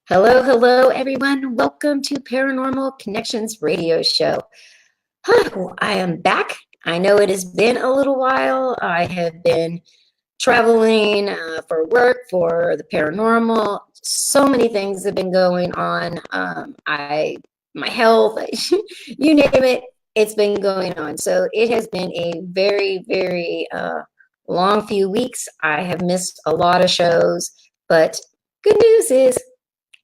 Hello, hello, everyone. Welcome to Paranormal Connections Radio Show. I am back. I know it has been a little while. I have been traveling for work, for the paranormal. So many things have been going on. My health, you name it, it's been going on. So it has been a very, very long few weeks. I have missed a lot of shows, but good news is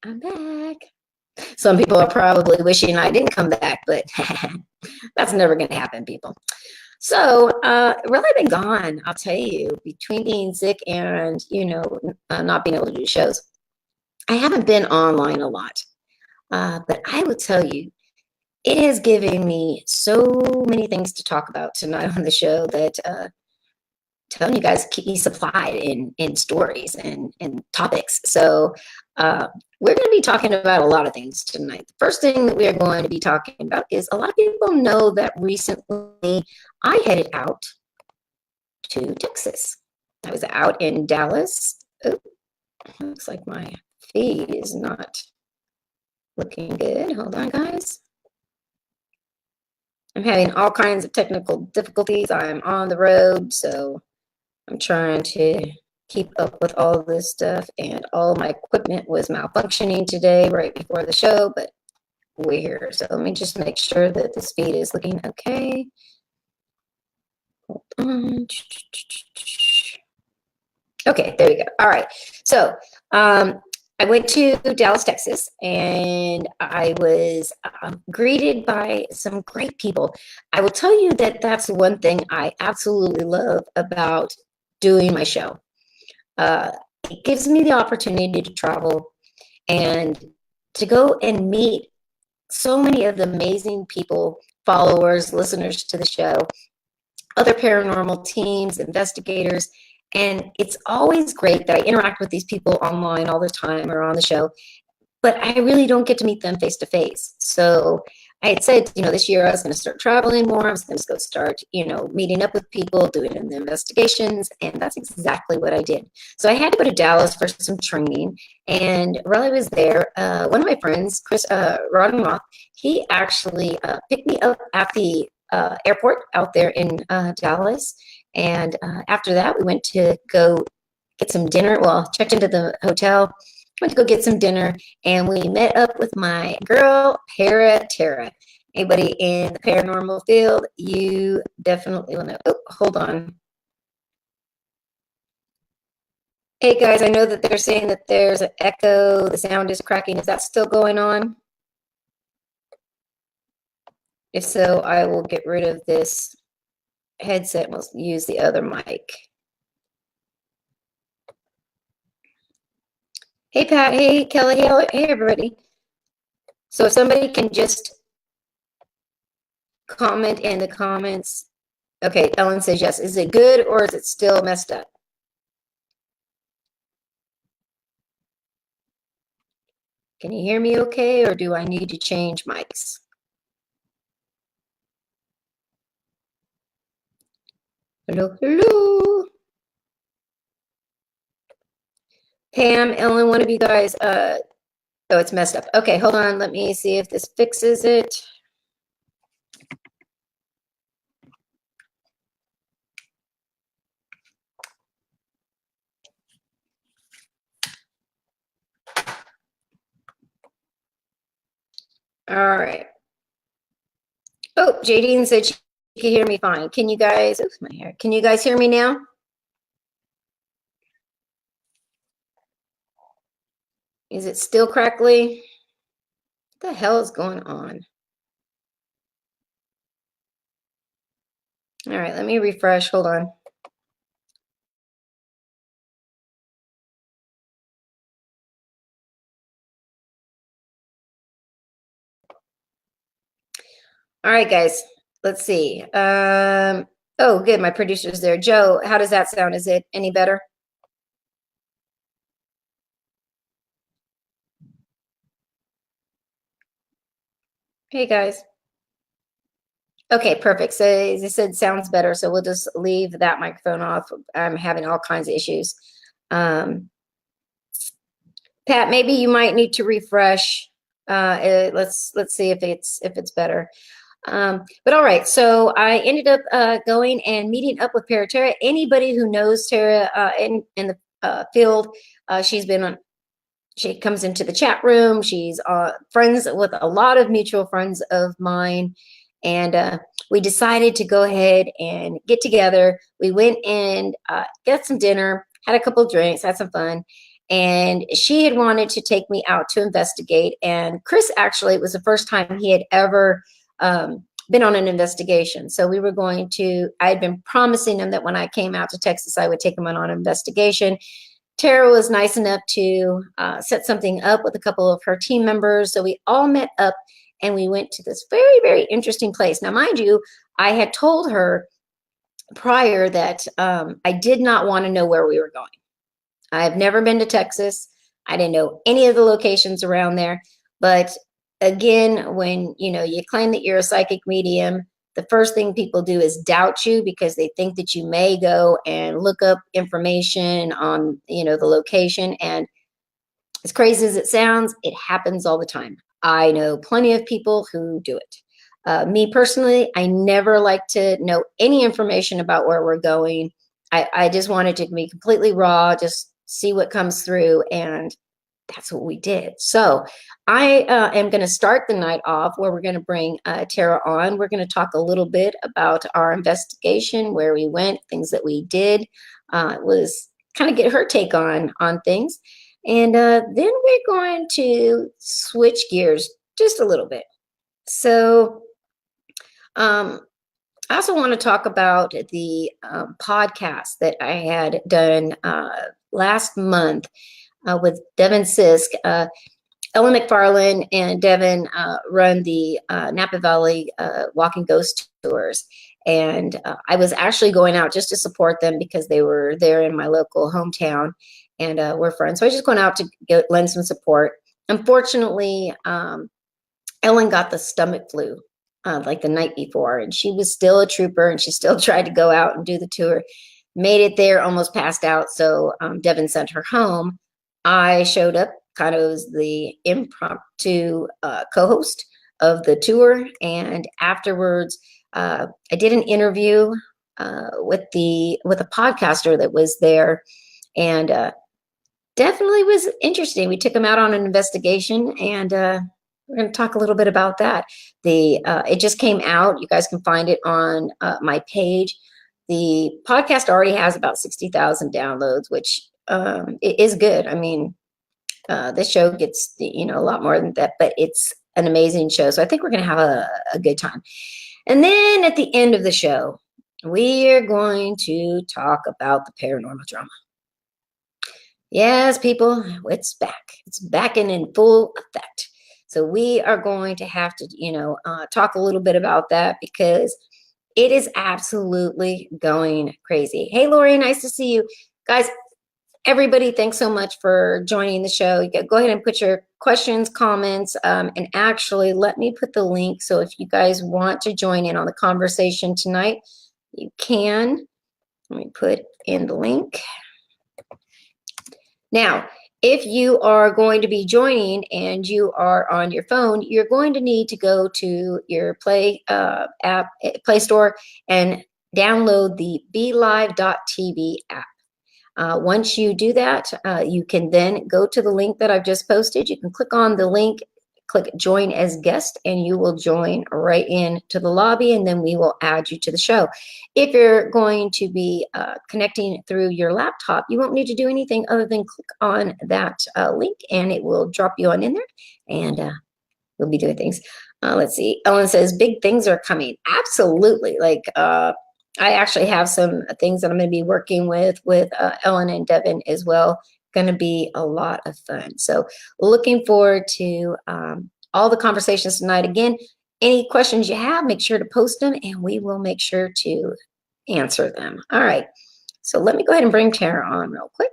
I'm back. Some people are probably wishing I didn't come back, but that's never going to happen, people. So, really been gone, I'll tell you, between being sick and, not being able to do shows. I haven't been online a lot, but I will tell you, it has given me so many things to talk about tonight on the show that telling you guys keep me supplied in stories and topics. So we're going to be talking about a lot of things tonight. The first thing that we are going to be talking about is a lot of people know that recently I headed out to Texas. I was out in Dallas. Oh, looks like my feed is not looking good. Hold on, guys. I'm having all kinds of technical difficulties. I'm on the road, so I'm trying to keep up with all this stuff, and all my equipment was malfunctioning today right before the show, but we're here. So let me just make sure that the speed is looking okay. Hold on. Okay, there we go. All right. So I went to Dallas, Texas, and I was greeted by some great people. I will tell you that that's one thing I absolutely love about doing my show. It gives me the opportunity to travel and to go and meet so many of the amazing people, followers, listeners to the show, other paranormal teams, investigators. And it's always great that I interact with these people online all the time or on the show, but I really don't get to meet them face to face. So I had said, this year I was going to start traveling more. I was going to go start, meeting up with people, doing the investigations. And that's exactly what I did. So I had to go to Dallas for some training. And while I was there, one of my friends, Chris Roddenroth, he actually picked me up at the airport out there in Dallas. And after that, we went to go get some dinner. Well, checked into the hotel, went to go get some dinner, and we met up with my girl, Tara. Anybody in the paranormal field, you definitely will know. Oh, hold on. Hey, guys, I know that they're saying that there's an echo. The sound is cracking. Is that still going on? If so, I will get rid of this headset and we'll use the other mic. Hey, Pat. Hey, Kelly. Hey, everybody. So if somebody can just comment in the comments. Okay, Ellen says yes. Is it good or is it still messed up? Can you hear me okay, or do I need to change mics? Hello, hello. Pam, Ellen, one of you guys, oh, it's messed up. Okay, hold on. Let me see if this fixes it. All right. Oh, Jadine said she can hear me fine. Can you guys, oops, my hair. Can you guys hear me now? Is it still crackly? What the hell is going on? All right, let me refresh. Hold on. All right, guys, let's see. Oh, good. My producer's there. Joe, how does that sound? Is it any better? Hey, guys. Okay, perfect. So as I said, sounds better. So we'll just leave that microphone off. I'm having all kinds of issues. Pat, maybe you might need to refresh. Let's see if it's better. But all right, so I ended up going and meeting up with Tara. Anybody who knows Tara in the field, she's been on. She comes into the chat room. She's friends with a lot of mutual friends of mine, and we decided to go ahead and get together. We went and got some dinner, had a couple drinks, had some fun. And she had wanted to take me out to investigate. And Chris, actually, it was the first time he had ever been on an investigation. So we were going to, I had been promising him that when I came out to Texas, I would take him on an investigation. Tara was nice enough to set something up with a couple of her team members. So we all met up and we went to this very, very interesting place. Now, mind you, I had told her prior that I did not want to know where we were going. I've never been to Texas. I didn't know any of the locations around there. But again, when you claim that you're a psychic medium, the first thing people do is doubt you because they think that you may go and look up information on the location. And as crazy as it sounds, it happens all the time. I know plenty of people who do it. Me personally, I never like to know any information about where we're going. I just wanted to be completely raw, just see what comes through, and that's what we did. So I am going to start the night off where we're going to bring Tara on. We're going to talk a little bit about our investigation, where we went, things that we did. Was kind of get her take on things. And then we're going to switch gears just a little bit. So I also want to talk about the podcast that I had done last month with Devin Sisk. Ellen McFarlane and Devin run the Napa Valley Walking Ghost Tours. And I was actually going out just to support them because they were there in my local hometown and we're friends. So I was just going out to lend some support. Unfortunately, Ellen got the stomach flu like the night before, and she was still a trooper and she still tried to go out and do the tour. Made it there, almost passed out. So Devin sent her home. I showed up, kind of was the impromptu co-host of the tour. And afterwards, I did an interview with a podcaster that was there, and definitely was interesting. We took him out on an investigation, and we're going to talk a little bit about that. It just came out. You guys can find it on my page. The podcast already has about 60,000 downloads, which it is good. I mean, this show gets a lot more than that, but it's an amazing show. So I think we're going to have a good time. And then at the end of the show, we are going to talk about the paranormal drama. Yes, people, it's back. It's back and in full effect. So we are going to have to, talk a little bit about that because it is absolutely going crazy. Hey, Lori, nice to see you. Guys, everybody, thanks so much for joining the show. You go ahead and put your questions, comments, and actually let me put the link. So if you guys want to join in on the conversation tonight, you can. Let me put in the link. Now, if you are going to be joining and you are on your phone, you're going to need to go to your Play Store and download the BeLive.tv app. Once you do that, you can then go to the link that I've just posted. You can click on the link, click join as guest, and you will join right into the lobby, and then we will add you to the show. If you're going to be connecting through your laptop, you won't need to do anything other than click on that link, and it will drop you on in there, and we'll be doing things. Let's see. Ellen says, big things are coming. Absolutely. Like, I actually have some things that I'm going to be working with Ellen and Devin as well. Going to be a lot of fun. So looking forward to all the conversations tonight. Again, any questions you have, make sure to post them and we will make sure to answer them. All right. So let me go ahead and bring Tara on real quick.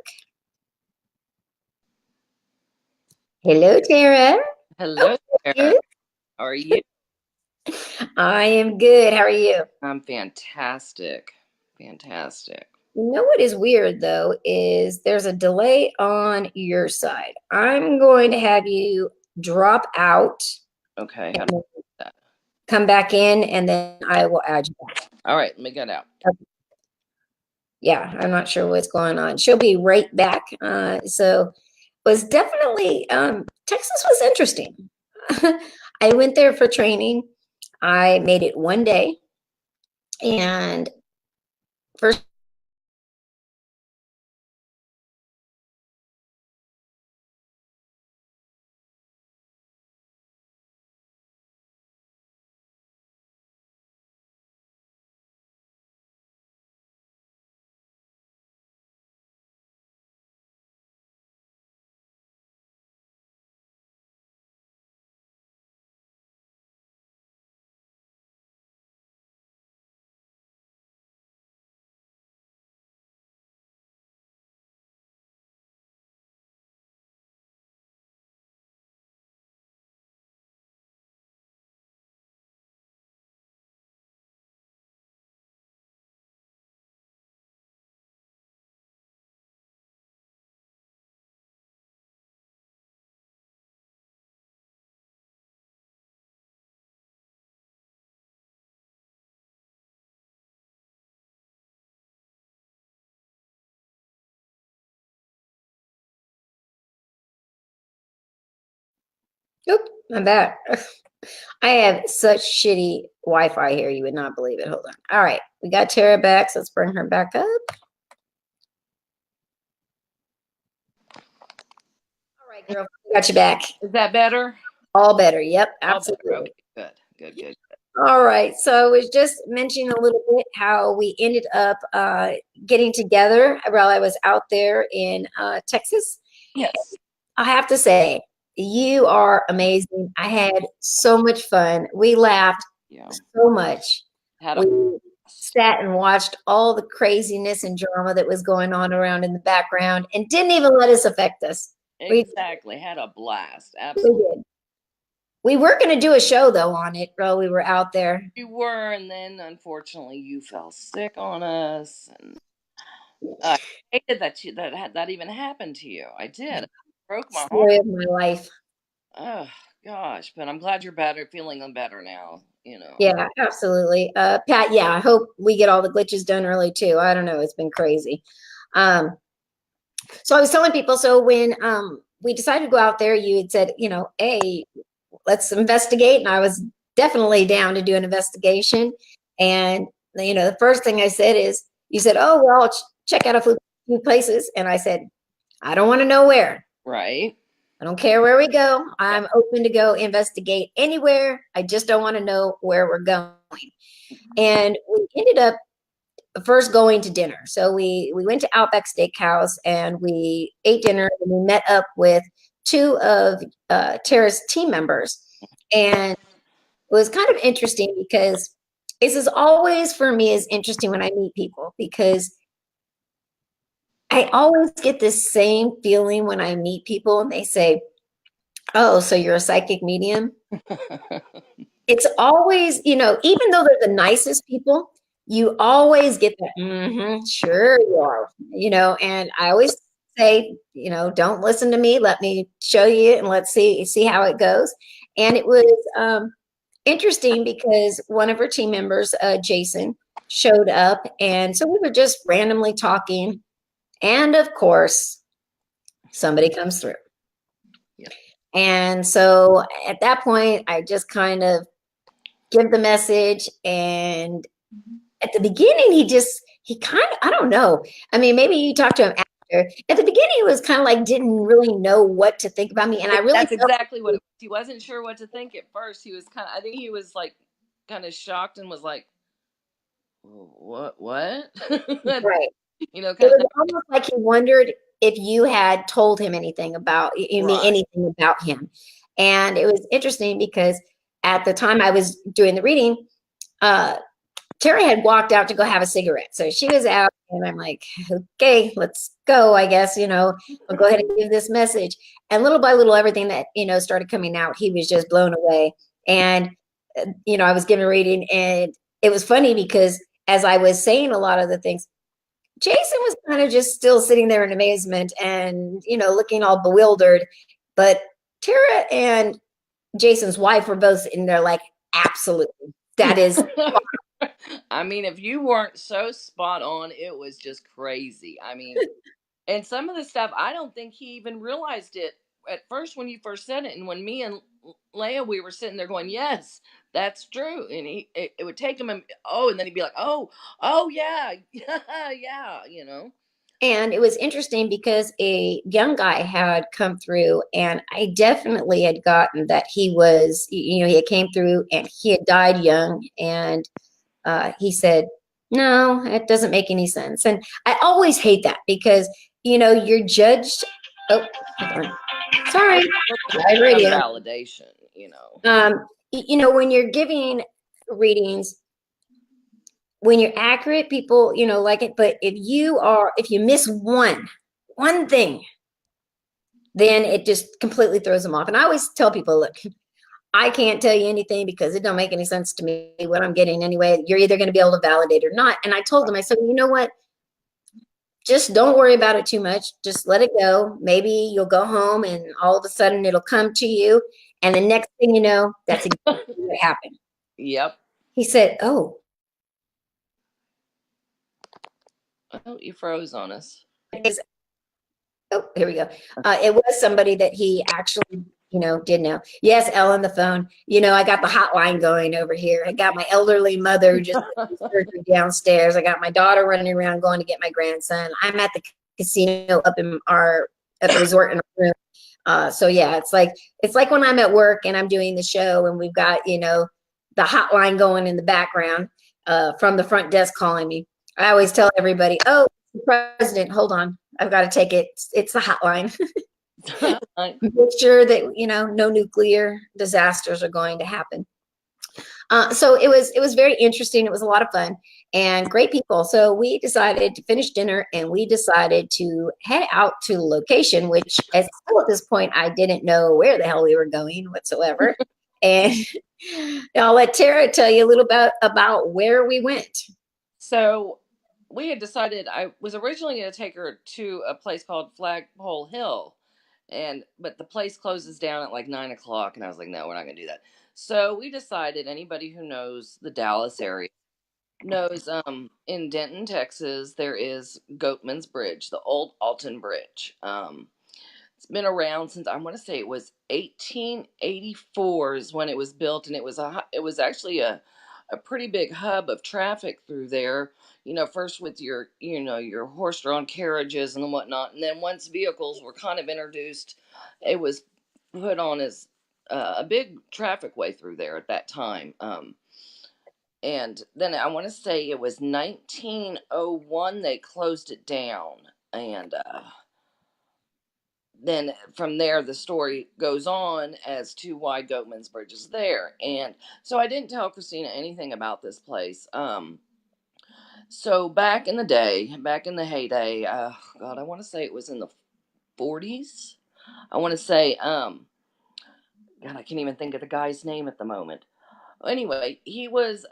Hello, Tara. Hello, Tara. How are you? I am good. How are you? I'm fantastic. Fantastic. You know what is weird though is there's a delay on your side. I'm going to have you drop out Okay. How and do then I do that? come back in, and then I will add you back. All right. Let me get out. Yeah, I'm not sure what's going on. She'll be right back. So was definitely Texas was interesting. I went there for training. I made it one day, and first oop, I'm back. I have such shitty Wi-Fi here, you would not believe it. Hold on. All right, we got Tara back, so let's bring her back up. All right, girl, we got you back. Is that better? All better. Yep, All better. absolutely. Okay. Good. Good. Good. All right, so I was just mentioning a little bit how we ended up getting together while I was out there in Texas. Yes. I have to say, you are amazing. I had so much fun. We laughed Yeah. so much. Had a We sat and watched all the craziness and drama that was going on around in the background and didn't even let us affect us. exactly had a blast. We Absolutely. did. We were going to do a show though on it while we were out there. You were, and then unfortunately you fell sick on us, and I hated that that even happened to you. I did. It broke my heart. Story of my life. Oh gosh, but I'm glad you're better, feeling better now. Yeah, absolutely. Pat, yeah, I hope we get all the glitches done early too. I don't know. It's been crazy. Um, so I was telling people, so when we decided to go out there, you had said, hey, let's investigate. And I was definitely down to do an investigation. And, the first thing I said is, you said, oh, well, check out a few places. And I said, I don't want to know where. Right. I don't care where we go. I'm open to go investigate anywhere. I just don't want to know where we're going. And we ended up first going to dinner. So we went to Outback Steakhouse and we ate dinner, and we met up with two of Tara's team members. And it was kind of interesting because this is always for me is interesting when I meet people, because I always get this same feeling when I meet people and they say, oh, so you're a psychic medium? It's always, even though they're the nicest people, you always get that, sure you are, and I always say, don't listen to me. Let me show you and let's see how it goes. And it was interesting because one of her team members, Jason, showed up. And so we were just randomly talking. And of course, somebody comes through. Yeah. And so at that point, I just kind of give the message. And at the beginning, he kind of, I don't know. I mean, maybe you talked to him after. At the beginning, he was kind of like, didn't really know what to think about me. And I really That's exactly what it was. He wasn't sure what to think at first. He was I think he was like kind of shocked and was like, what? right. Kind It of was thing. almost like he wondered if you had told him anything about anything about him. And it was interesting because at the time I was doing the reading, Terry had walked out to go have a cigarette. So she was out, and I'm like, okay, let's go, I guess, I'll go ahead and give this message. And little by little, everything that, started coming out, he was just blown away. And, I was giving a reading, and it was funny because as I was saying a lot of the things, Jason was kind of just still sitting there in amazement and, looking all bewildered. But Tara and Jason's wife were both in there like, absolutely. That is. I mean, if you weren't so spot on, it was just crazy. I mean, and some of the stuff, I don't think he even realized it at first when you first said it. And when me and Leia, we were sitting there going, yes, that's true. And it would take him, and then he'd be like, oh, yeah, yeah, And it was interesting because a young guy had come through, and I definitely had gotten that he was, he had came through and he had died young. And he said, no, it doesn't make any sense. And I always hate that because, you're judged. Oh, hold on. Sorry. Live Some radio. validation. When you're giving readings, when you're accurate, people, like it. But if you miss one thing, then it just completely throws them off. And I always tell people, look, I can't tell you anything because it don't make any sense to me what I'm getting anyway. You're either going to be able to validate or not. And I told them, I said, you know what? Just don't worry about it too much. Just let it go. Maybe you'll go home and all of a sudden it'll come to you. And the next thing you know, that's exactly what happened. Yep. He said, oh, Oh, you froze on us. oh, here we go. It was somebody that he actually, did know. Yes, Ellen, the phone. I got the hotline going over here. I got my elderly mother who just had surgery downstairs. I got my daughter running around going to get my grandson. I'm at the casino up at the resort in our room. So yeah, it's like when I'm at work and I'm doing the show and we've got, the hotline going in the background from the front desk calling me. I always tell everybody, oh, president, hold on. I've got to take it. It's the hotline. Make sure that, no nuclear disasters are going to happen. So it was very interesting. It was a lot of fun and great people. So we decided to finish dinner and we decided to head out to the location, which at this point, I didn't know where the hell we were going whatsoever. And I'll let Tara tell you a little bit about where we went. So we had decided I was originally going to take her to a place called Flagpole Hill, but the place closes down at like 9 o'clock, and I was like, no, we're not going to do that. So we decided anybody who knows the Dallas area knows in Denton, Texas, there is Goatman's Bridge, the old Alton Bridge. It's been around since I want to say it was 1884 is when it was built, and it was actually a pretty big hub of traffic through there. First with your horse-drawn carriages and whatnot, and then once vehicles were kind of introduced, it was put on as a big traffic way through there at that time. And then I want to say it was 1901 they closed it down, and then from there the story goes on as to why Goatman's Bridge is there. And so I didn't tell Christina anything about this place. So back in the day, back in the heyday, God, I want to say it was in the 40s. I want to say, God, I can't even think of the guy's name at the moment. Anyway, he was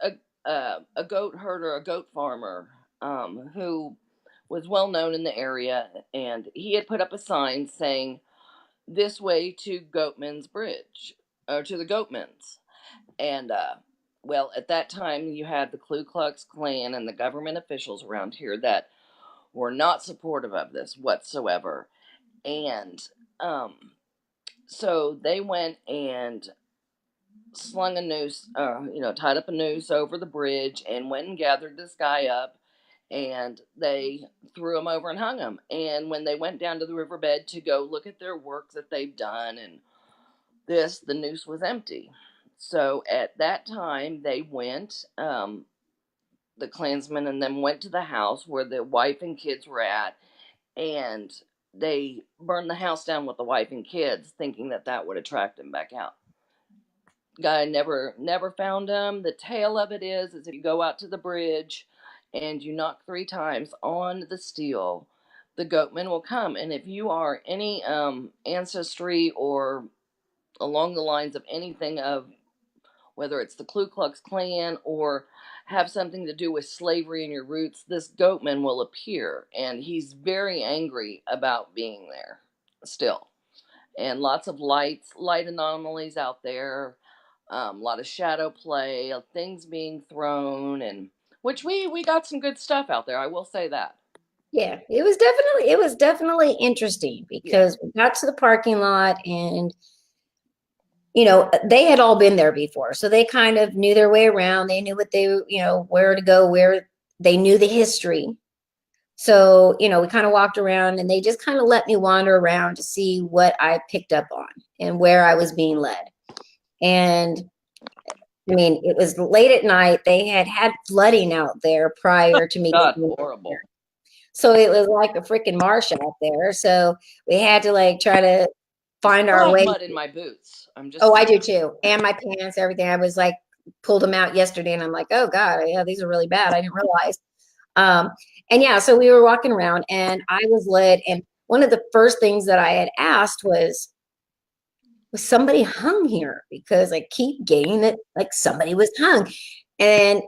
a goat herder, a goat farmer, who was well known in the area, and he had put up a sign saying this way to Goatman's Bridge, or to the Goatmans. And, well, at that time, you had the Ku Klux Klan and the government officials around here that were not supportive of this whatsoever. And so they went and slung a noose, tied up a noose over the bridge and went and gathered this guy up, and they threw him over and hung him. And when they went down to the riverbed to go look at their work that they've done and the noose was empty. So at that time, they went, the Klansmen and them went to the house where the wife and kids were at, and they burned the house down with the wife and kids, thinking that that would attract him back out. Guy never found him. The tale of it is if you go out to the bridge and you knock 3 times on the steel, the Goatman will come. And if you are any ancestry or along the lines of anything of whether it's the Ku Klux Klan or have something to do with slavery and your roots, this goatman will appear, and he's very angry about being there still. And lots of light anomalies out there, a lot of shadow play, things being thrown, and which we got some good stuff out there. I will say that. Yeah, it was definitely interesting Yeah. because we got to the parking lot and they had all been there before. So they kind of knew their way around. They knew what where to go, where they knew the history. So, we kind of walked around and they just kind of let me wander around to see what I picked up on and where I was being led. And I mean, it was late at night. They had flooding out there prior to me God, getting there. horrible. So it was like a freaking marsh out there. So we had to like try to I find still our have way. mud in my boots. I'm just Oh, I saying. do too. And my pants, everything. I was like, pulled them out yesterday and I'm like, oh God, yeah, these are really bad. I didn't realize. Um, and yeah, so we were walking around and I was led. And one of the first things that I had asked was somebody hung here? Because I keep getting that like somebody was hung. And,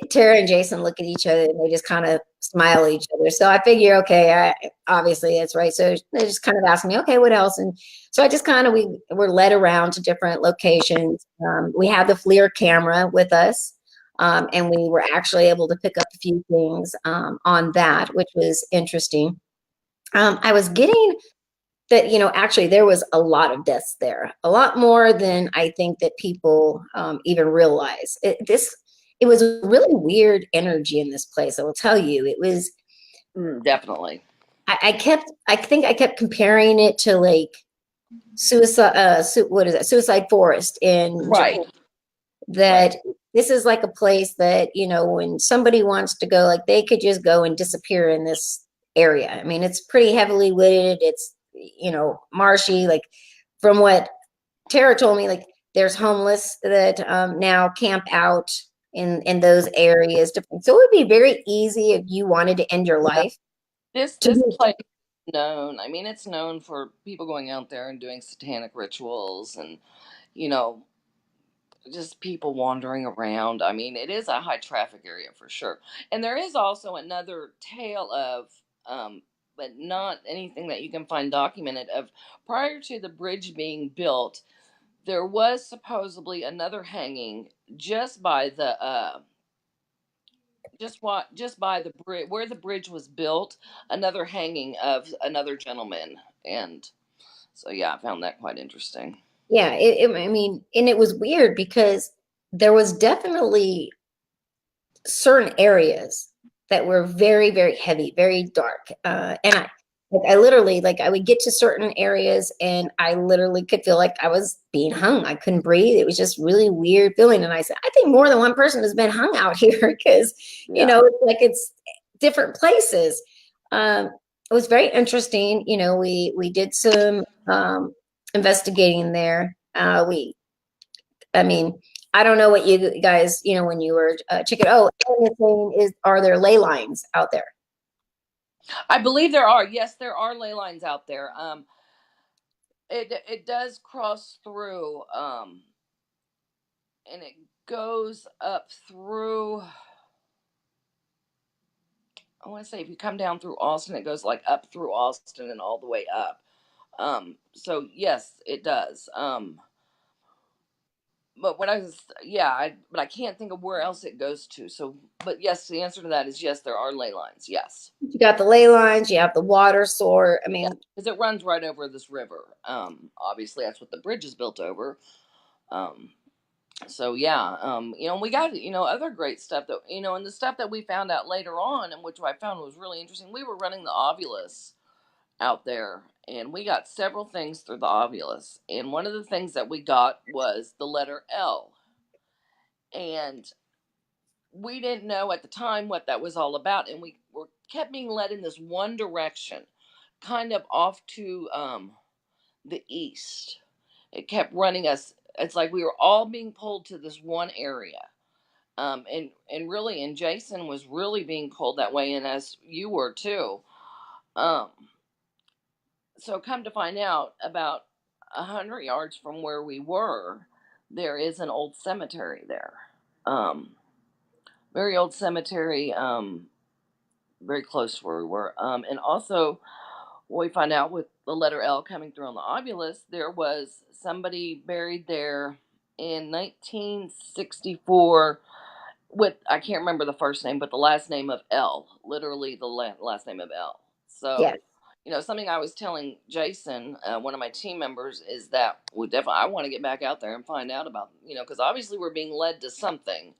Tara and Jason look at each other and they just kind of smile at each other. So I figure, okay, obviously that's right. So they just kind of asked me, okay, what else? And so I just we were led around to different locations. We had the FLIR camera with us. And we were actually able to pick up a few things on that, which was interesting. I was getting that actually there was a lot of deaths there, a lot more than I think that people even realize. It was a really weird energy in this place. I will tell you, it was. Definitely. I think I kept comparing it to like suicide. What is that? Suicide Forest in Right. Japan. That this is like a place that when somebody wants to go, like they could just go and disappear in this area. I mean, it's pretty heavily wooded. It's marshy. Like from what Tara told me, like there's homeless that now camp out in those areas. So it would be very easy if you wanted to end your Yeah. life to This do. place is known. I mean, it's known for people going out there and doing satanic rituals, and you know, just people wandering around. I mean, it is a high traffic area for sure. And there is also another tale of, but not anything that you can find documented, of prior to the bridge being built, there was supposedly another hanging just by the just by the bridge where the bridge was built, another hanging of another gentleman. And so yeah, I found that quite interesting. Yeah, I mean, and it was weird because there was definitely certain areas that were very, very heavy, very dark. And I literally, like, I would get to certain areas and I literally could feel like I was being hung. I couldn't breathe. It was just really weird feeling. And I said, I think more than one person has been hung out here because, Yeah. it's like it's different places. It was very interesting. We did some investigating there. I mean, I don't know what you guys, when you were checking. Oh, and the thing is, are there ley lines out there? I believe there are. Yes, there are ley lines out there. It does cross through, and it goes up through. I want to say if you come down through Austin, it goes like up through Austin and all the way up. So yes, it does. But what I was, yeah, but I can't think of where else it goes to. So, but yes, the answer to that is yes, there are ley lines. Yes. You got the ley lines, you have the water source. I Yeah, mean, because it runs right over this river. Obviously that's what the bridge is built over. Um, so yeah, we got other great stuff that and the stuff that we found out later on, and which I found was really interesting. We were running the Ovilus out there, and we got several things through the Ovilus, and one of the things that we got was the letter L, and we didn't know at the time what that was all about, and we were kept being led in this one direction, kind of off to the east. It kept running us. It's like we were all being pulled to this one area. And really, and Jason was really being pulled that way, and as you were too. Um, so come to find out, about 100 yards from where we were, there is an old cemetery there. Um, Very old cemetery, very close to where we were. And also, we find out with the letter L coming through on the obulus, there was somebody buried there in 1964 with, I can't remember the first name, but the last name of L, literally the last name of L. Yes. So, something I was telling Jason, one of my team members, is that we definitely, I want to get back out there and find out about, because obviously we're being led to something.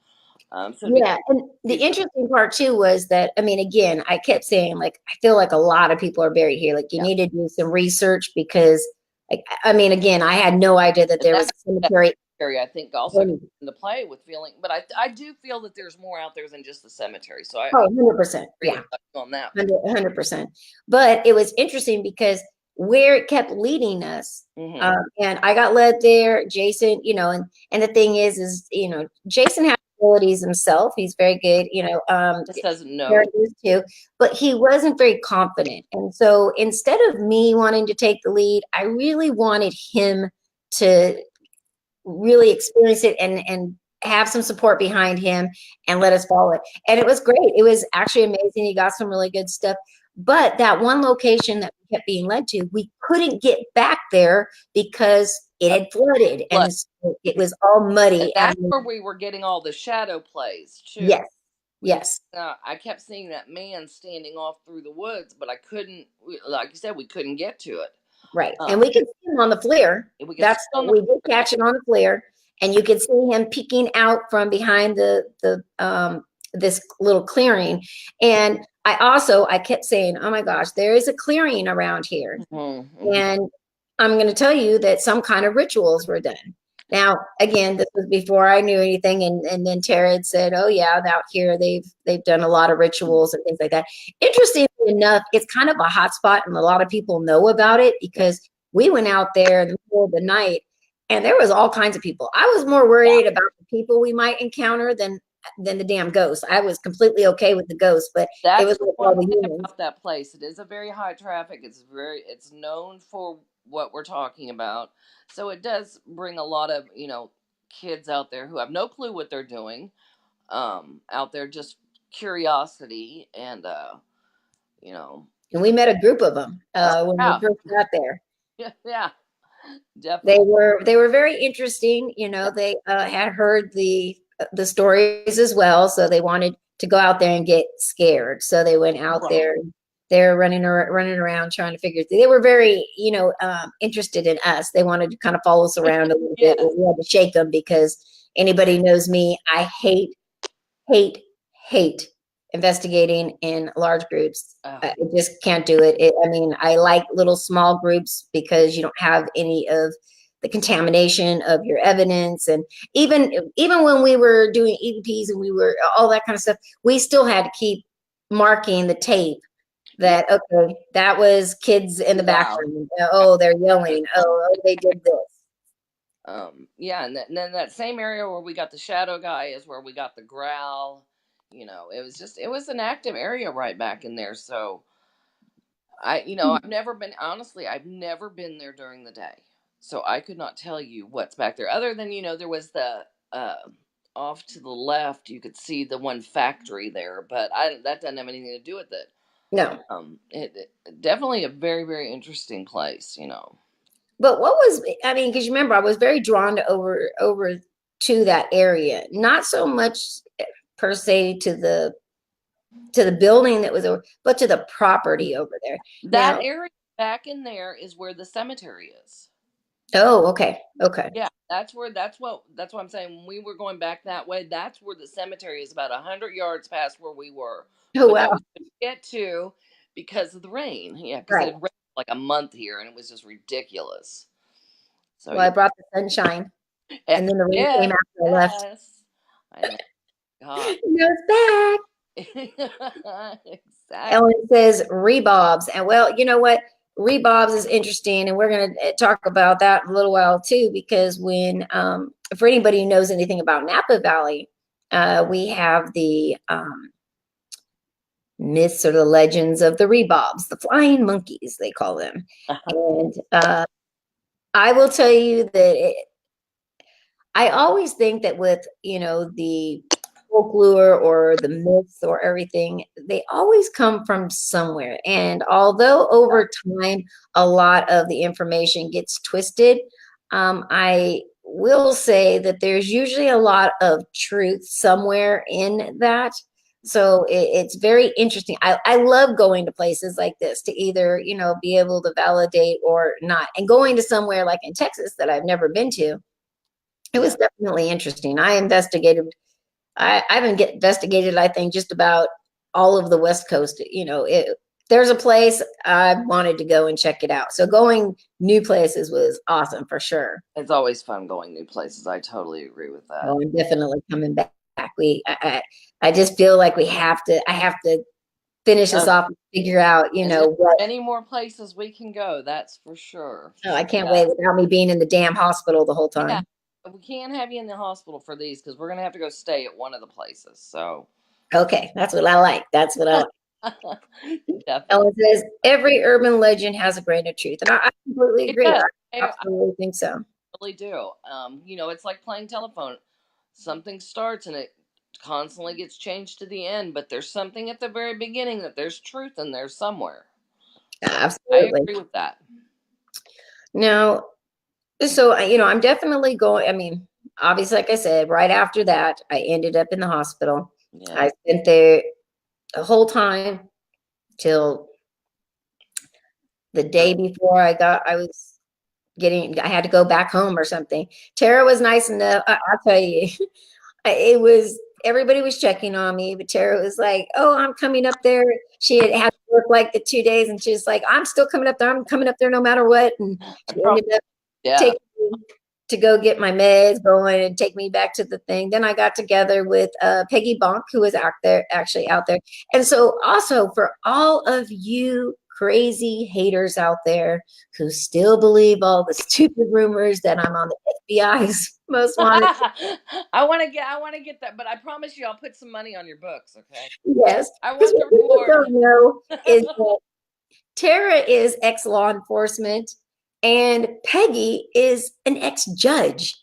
So it'd be Yeah, and the do some, interesting part too was that, I mean, again, I kept saying, like, I feel like a lot of people are buried here. Like, you yeah. need to do some research because, like, I mean, again, I had no idea that And there was a that cemetery. area, I think, also comes into play with feeling, but I do feel that there's more out there than just the cemetery. So I Oh, 100%. agree with Yeah, you on that. 100%. But it was interesting because where it kept leading us, Hmm. and I got led there, Jason, and the thing is, Jason has abilities himself. He's very good, Just doesn't know. characters too, but he wasn't very confident. And so instead of me wanting to take the lead, I really wanted him to really experience it and have some support behind him and let us follow it. And it was great. It was actually amazing. He got some really good stuff. But that one location that we kept being led to, we couldn't get back there because it had flooded But and it was all and muddy. that's where we were getting all the shadow plays too. Yes, yes, I kept seeing that man standing off through the woods, but I couldn't. Like you said, we couldn't get to it. right. And Um, we could see him on the flare. we could see That's on the we did catch it on the flare, and you could see him peeking out from behind the this little clearing. And I kept saying, "Oh my gosh, there is a clearing around here." Mhm, mhm. And I'm going to tell you that some kind of rituals were done. Now, again, this was before I knew anything, and then Tara had said, "Oh yeah, out here they've done a lot of rituals and things like that." Interestingly enough, it's kind of a hot spot, and a lot of people know about it because we went out there in the middle of the night, and there was all kinds of people. I was more Yeah, worried about the people we might encounter than the damn ghosts. I was completely okay with the ghosts, but it that's was the like all one the thing humans. about that place. It is a very high traffic. It's known for what we're talking about. So it does bring a lot of, kids out there who have no clue what they're doing. Out there just curiosity and you know, And we met a group of them when we yeah, first got there. yeah, yeah, They definitely. were they were very interesting. Yeah, They had heard the stories as well, so they wanted to go out there and get scared. So they went out right. there. They're running around trying to figure. They were very interested in us. They wanted to kind of follow us around a little bit. Yes. We had to shake them because anybody knows me. I hate, hate investigating in large groups. Oh, I just can't do it. I mean, I like little small groups because you don't have any of the contamination of your evidence. And even when we were doing EVPs and we were all that kind of stuff, we still had to keep marking the tape yeah. that, okay, that was kids in the back Loud. room. Oh, they're yelling. Oh, they did this. Yeah, and then that same area where we got the shadow guy is where we got the growl. It was an active area right back in there. So I've never been, honestly, I've never been there during the day. So I could not tell you what's back there other than, there was the, off to the left, you could see the one factory there, but that doesn't have anything to do with it. No. It definitely a very, very interesting place. But what was, I mean, because you remember, I was very drawn to over to that area, not so much per se to the building that was over, but to the property over there. That Now, area back in there is where the cemetery is. oh, okay, okay. Yeah, that's what I'm saying. When we were going back that way, that's where the cemetery is, about 100 yards past where we were. Oh, But that wow. we couldn't get to because of the rain. Yeah, because it Right. had rained like a month here, and it was just ridiculous. So Well, yeah, I brought the sunshine, and then the rain came yes, after I left. yes, I know. God, No, it's back. exactly. Ellen says rebobs. And well, you know what? Rebobs is interesting, and we're going to talk about that in a little while too, because for anybody who knows anything about Napa Valley, we have the myths or the legends of the rebobs, the flying monkeys, they call them. And I will tell you that I always think that with, the folklore or the myths or everything, they always come from somewhere. And although over time a lot of the information gets twisted, I will say that there's usually a lot of truth somewhere in that. So it's very interesting. I love going to places like this to either, be able to validate or not. And going to somewhere like in Texas that I've never been to, it was definitely interesting. I've investigated, I think, just about all of the West Coast. There's a place I wanted to go and check it out. So going new places was awesome for sure. It's always fun going new places. I totally agree with that. Oh, I'm definitely coming back. I just feel like I have to finish this off and figure out, what. Any more places we can go, that's for sure. Oh, I can't wait without me being in the damn hospital the whole time. Yeah. We can't have you in the hospital for these because we're going to have to go stay at one of the places. So, okay, that's what I like. That's what I like. Definitely. Ellen says every urban legend has a grain of truth, and I completely agree. I absolutely think so. I really do. It's like playing telephone. Something starts and it constantly gets changed to the end, but there's something at the very beginning that there's truth in there somewhere. So absolutely, I agree with that. Now, so I'm definitely going. I mean, obviously, like I said, right after that, I ended up in the hospital. Yeah. I spent there the whole time till the day before I had to go back home or something. Tara was nice enough. I'll tell you, everybody was checking on me, but Tara was like, "Oh, I'm coming up there." She had to work like the 2 days, and she's like, "I'm still coming up there. I'm coming up there no matter what." And she ended up taking me to go get my meds going and take me back to the thing. Then I got together with Peggy Bonk, who was actually out there. And so also for all of you crazy haters out there who still believe all the stupid rumors that I'm on the FBI's most wanted. I want to get that, but I promise you I'll put some money on your books, okay? Yes. I want the reward. What people don't know is that Tara is ex-law enforcement and Peggy is an ex-judge.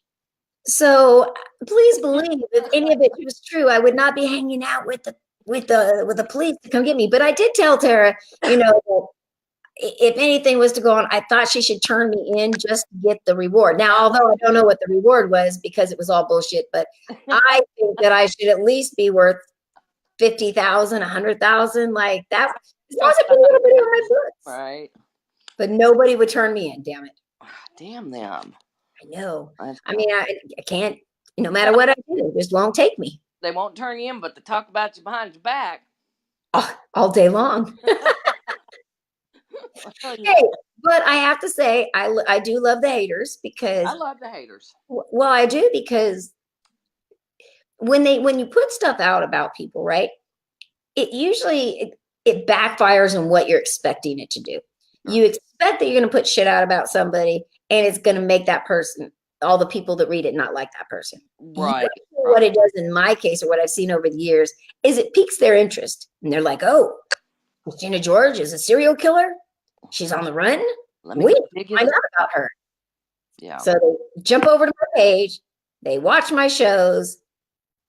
So please believe if any of it was true, I would not be hanging out with the police to come get me. But I did tell Tara, if anything was to go on, I thought she should turn me in just to get the reward. Now, although I don't know what the reward was because it was all bullshit, but I think that I should at least be worth 50,000, 100,000, like that. Was a little bit on my books, right? But nobody would turn me in. Damn it! Damn them! I know. I mean, I can't. No matter what I do, they just won't take me. They won't turn you in, but they talk about you behind your back all day long. Hey, but I have to say, I do love the haters because I love the haters. Well, I do because when you put stuff out about people, right? It usually it backfires on what you're expecting it to do. You expect that you're going to put shit out about somebody, and it's going to make that person, all the people that read it, not like that person. Right. What it does in my case, or what I've seen over the years, is it piques their interest, and they're like, "Oh, Christina George is a serial killer. She's on the run. We find out about her." Yeah. So they jump over to my page, they watch my shows,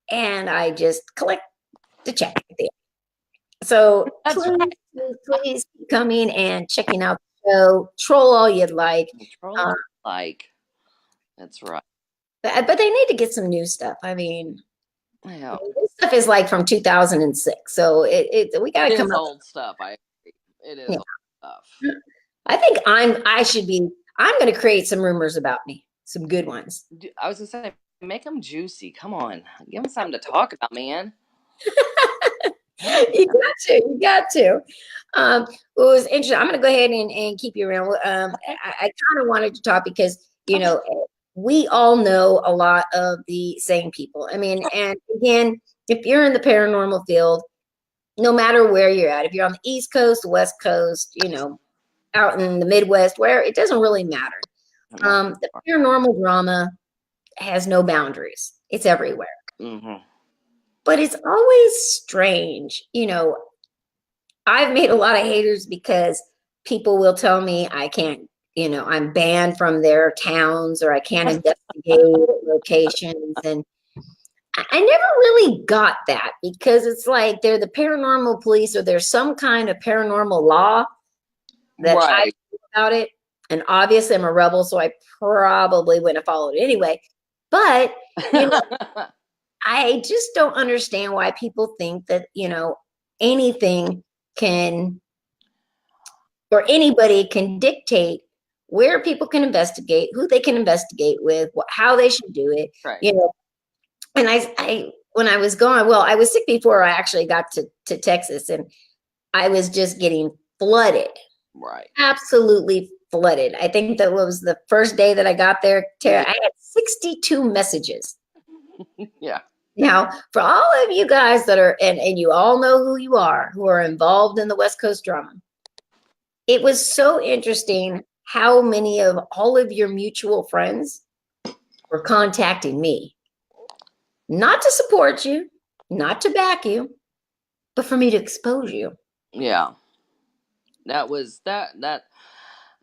and I just collect the check. So please keep coming and checking out the show. Troll all you'd like. That's right. But they need to get some new stuff. I mean, this stuff is like from 2006. So we got to come up. Old stuff. It is old stuff. I think I'm going to create some rumors about me. Some good ones. I was going to say, make them juicy. Come on. Give them something to talk about, man. You got to. It was interesting. I'm going to go ahead and keep you around. I kind of wanted to talk because, we all know a lot of the same people. I mean, and again, if you're in the paranormal field, no matter where you're at, if you're on the East Coast, the West Coast, out in the Midwest, where it doesn't really matter. The paranormal drama has no boundaries. It's everywhere. Mm-hmm. But it's always strange. I've made a lot of haters because people will tell me I can't, I'm banned from their towns or I can't investigate locations. And I never really got that because it's like they're the paranormal police or there's some kind of paranormal law that I Right. knew about it. And obviously I'm a rebel, so I probably wouldn't have followed it anyway. But, you know, I just don't understand why people think that, anything can or anybody can dictate where people can investigate, who they can investigate with, how they should do it, Right. you know. And I when I was gone, well, I was sick before I actually got to Texas, and I was just getting flooded, Right. absolutely flooded. I think that was the first day that I got there, Tara. Yeah. I had 62 messages. Yeah. Now, for all of you guys that are, and you all know who are involved in the West Coast drama, it was so interesting how many of all of your mutual friends were contacting me, not to support you, not to back you, but for me to expose you. Yeah. That was that.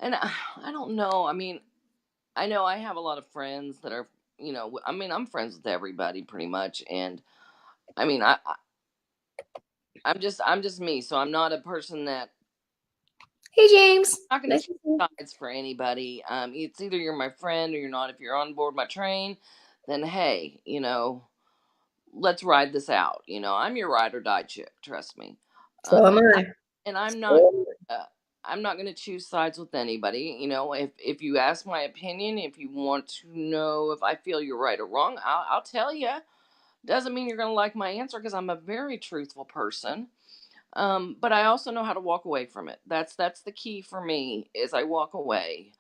And I don't know. I mean, I know I have a lot of friends that are, I mean, I'm friends with everybody pretty much. And I mean, I'm just me. So I'm not a person that Hey, James. not going to Nice take to see you. sides for anybody. It's either you're my friend or you're not. If you're on board my train, then hey, let's ride this out. I'm your ride or die chick. Trust me. Uh, So am I. and So uh, I'm not going to choose sides with anybody. If you ask my opinion, if you want to know if I feel you're right or wrong, I'll tell you. Doesn't mean you're going to like my answer because I'm a very truthful person. But I also know how to walk away from it. That's the key for me is I walk away.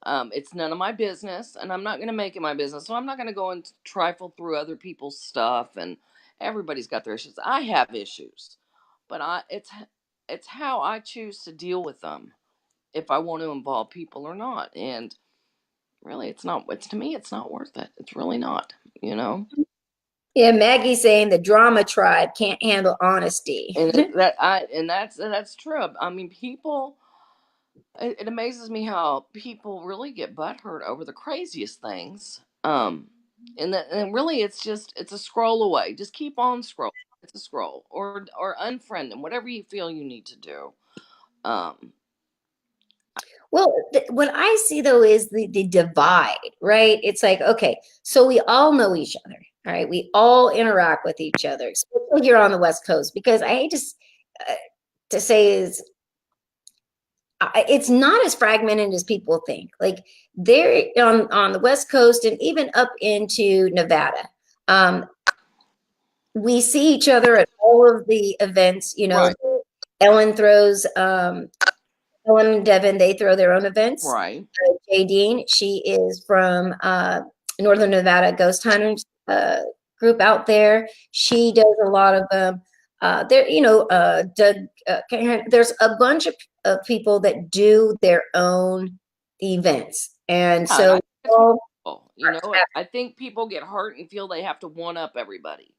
It's none of my business, and I'm not going to make it my business. So I'm not going to go and trifle through other people's stuff. And everybody's got their issues. I have issues, but it's how I choose to deal with them if I want to involve people or not. And really, it's not. It's to me, it's not worth it. It's really not. You know. yeah, Maggie's saying the drama tribe can't handle honesty. And that's true. I mean, people. It amazes me how people really get butthurt over the craziest things. And really, it's a scroll away. Just keep on scrolling. It's a scroll or unfriend them. Whatever you feel you need to do. Um, Well, what I see though is the divide, right? It's like, okay, so we all know each other, all right? We all interact with each other, especially here on the West Coast, because I hate to say is it's not as fragmented as people think. Like they're on the West Coast and even up into Nevada. Um, we see each other at all of the events. right, Ellen throws Ellen and Devin, they throw their own events. right. Jadine, she is from Northern Nevada Ghost Hunters group out there. She does a lot of there, Doug. There's a bunch of people that do their own events, and Yeah, and I so think it's all wonderful. I think people get hurt and feel they have to one up everybody.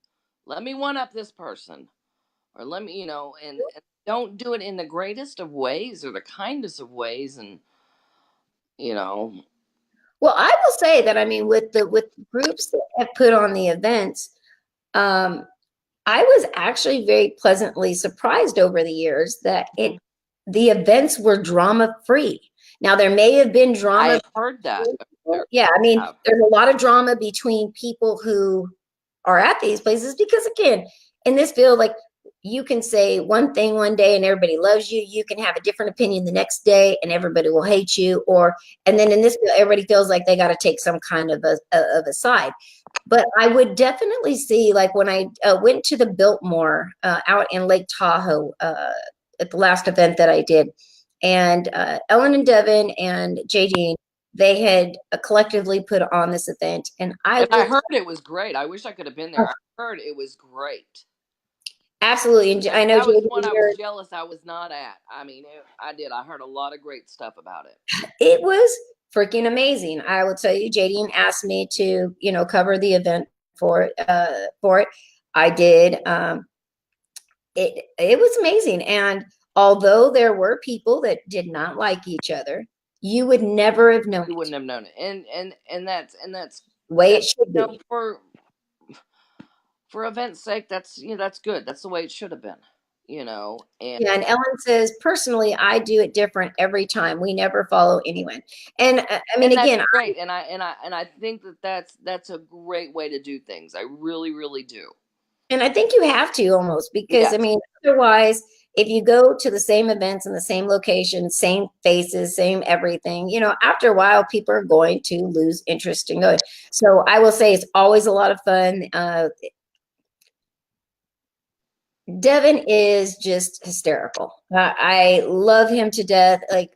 Let me one up this person, or let me, and don't do it in the greatest of ways or the kindest of ways, and you know, well, I will say that I mean with the groups that have put on the events, um, I was actually very pleasantly surprised over the years that the events were drama free. Now there may have been I drama. have heard that. There Yeah, I mean, have. there's a lot of drama between people who are at these places because again, in this field, like you can say one thing one day and everybody loves you. You can have a different opinion the next day and everybody will hate you. And then in this field, everybody feels like they got to take some kind of a side. But I would definitely see, like when I went to the Biltmore out in Lake Tahoe at the last event that I did, and Ellen and Devin and JD, they had collectively put on this event, and I And I looked heard it was great. I wish I could have been there. I heard it was great. absolutely, and I know That was JD, one I was jealous I was not at. I mean, I did. I heard a lot of great stuff about it. it was freaking amazing. I will tell you, JD asked me to, cover the event for it. I did. It was amazing, and although there were people that did not like each other, you would never have known You it. wouldn't have known it, and that's the way And, it should you know, be. for event's sake, that's that's good. That's the way it should have been. And Yeah, and Ellen says, personally, I do it different every time. We never follow anyone. And I mean, that's again, great. And I think that that's a great way to do things. I really, really do. and I think you have to almost because, I Yes. mean, otherwise, if you go to the same events in the same location, same faces, same everything, after a while, people are going to lose interest in going. So I will say it's always a lot of fun. Devin is just hysterical. I love him to death. Like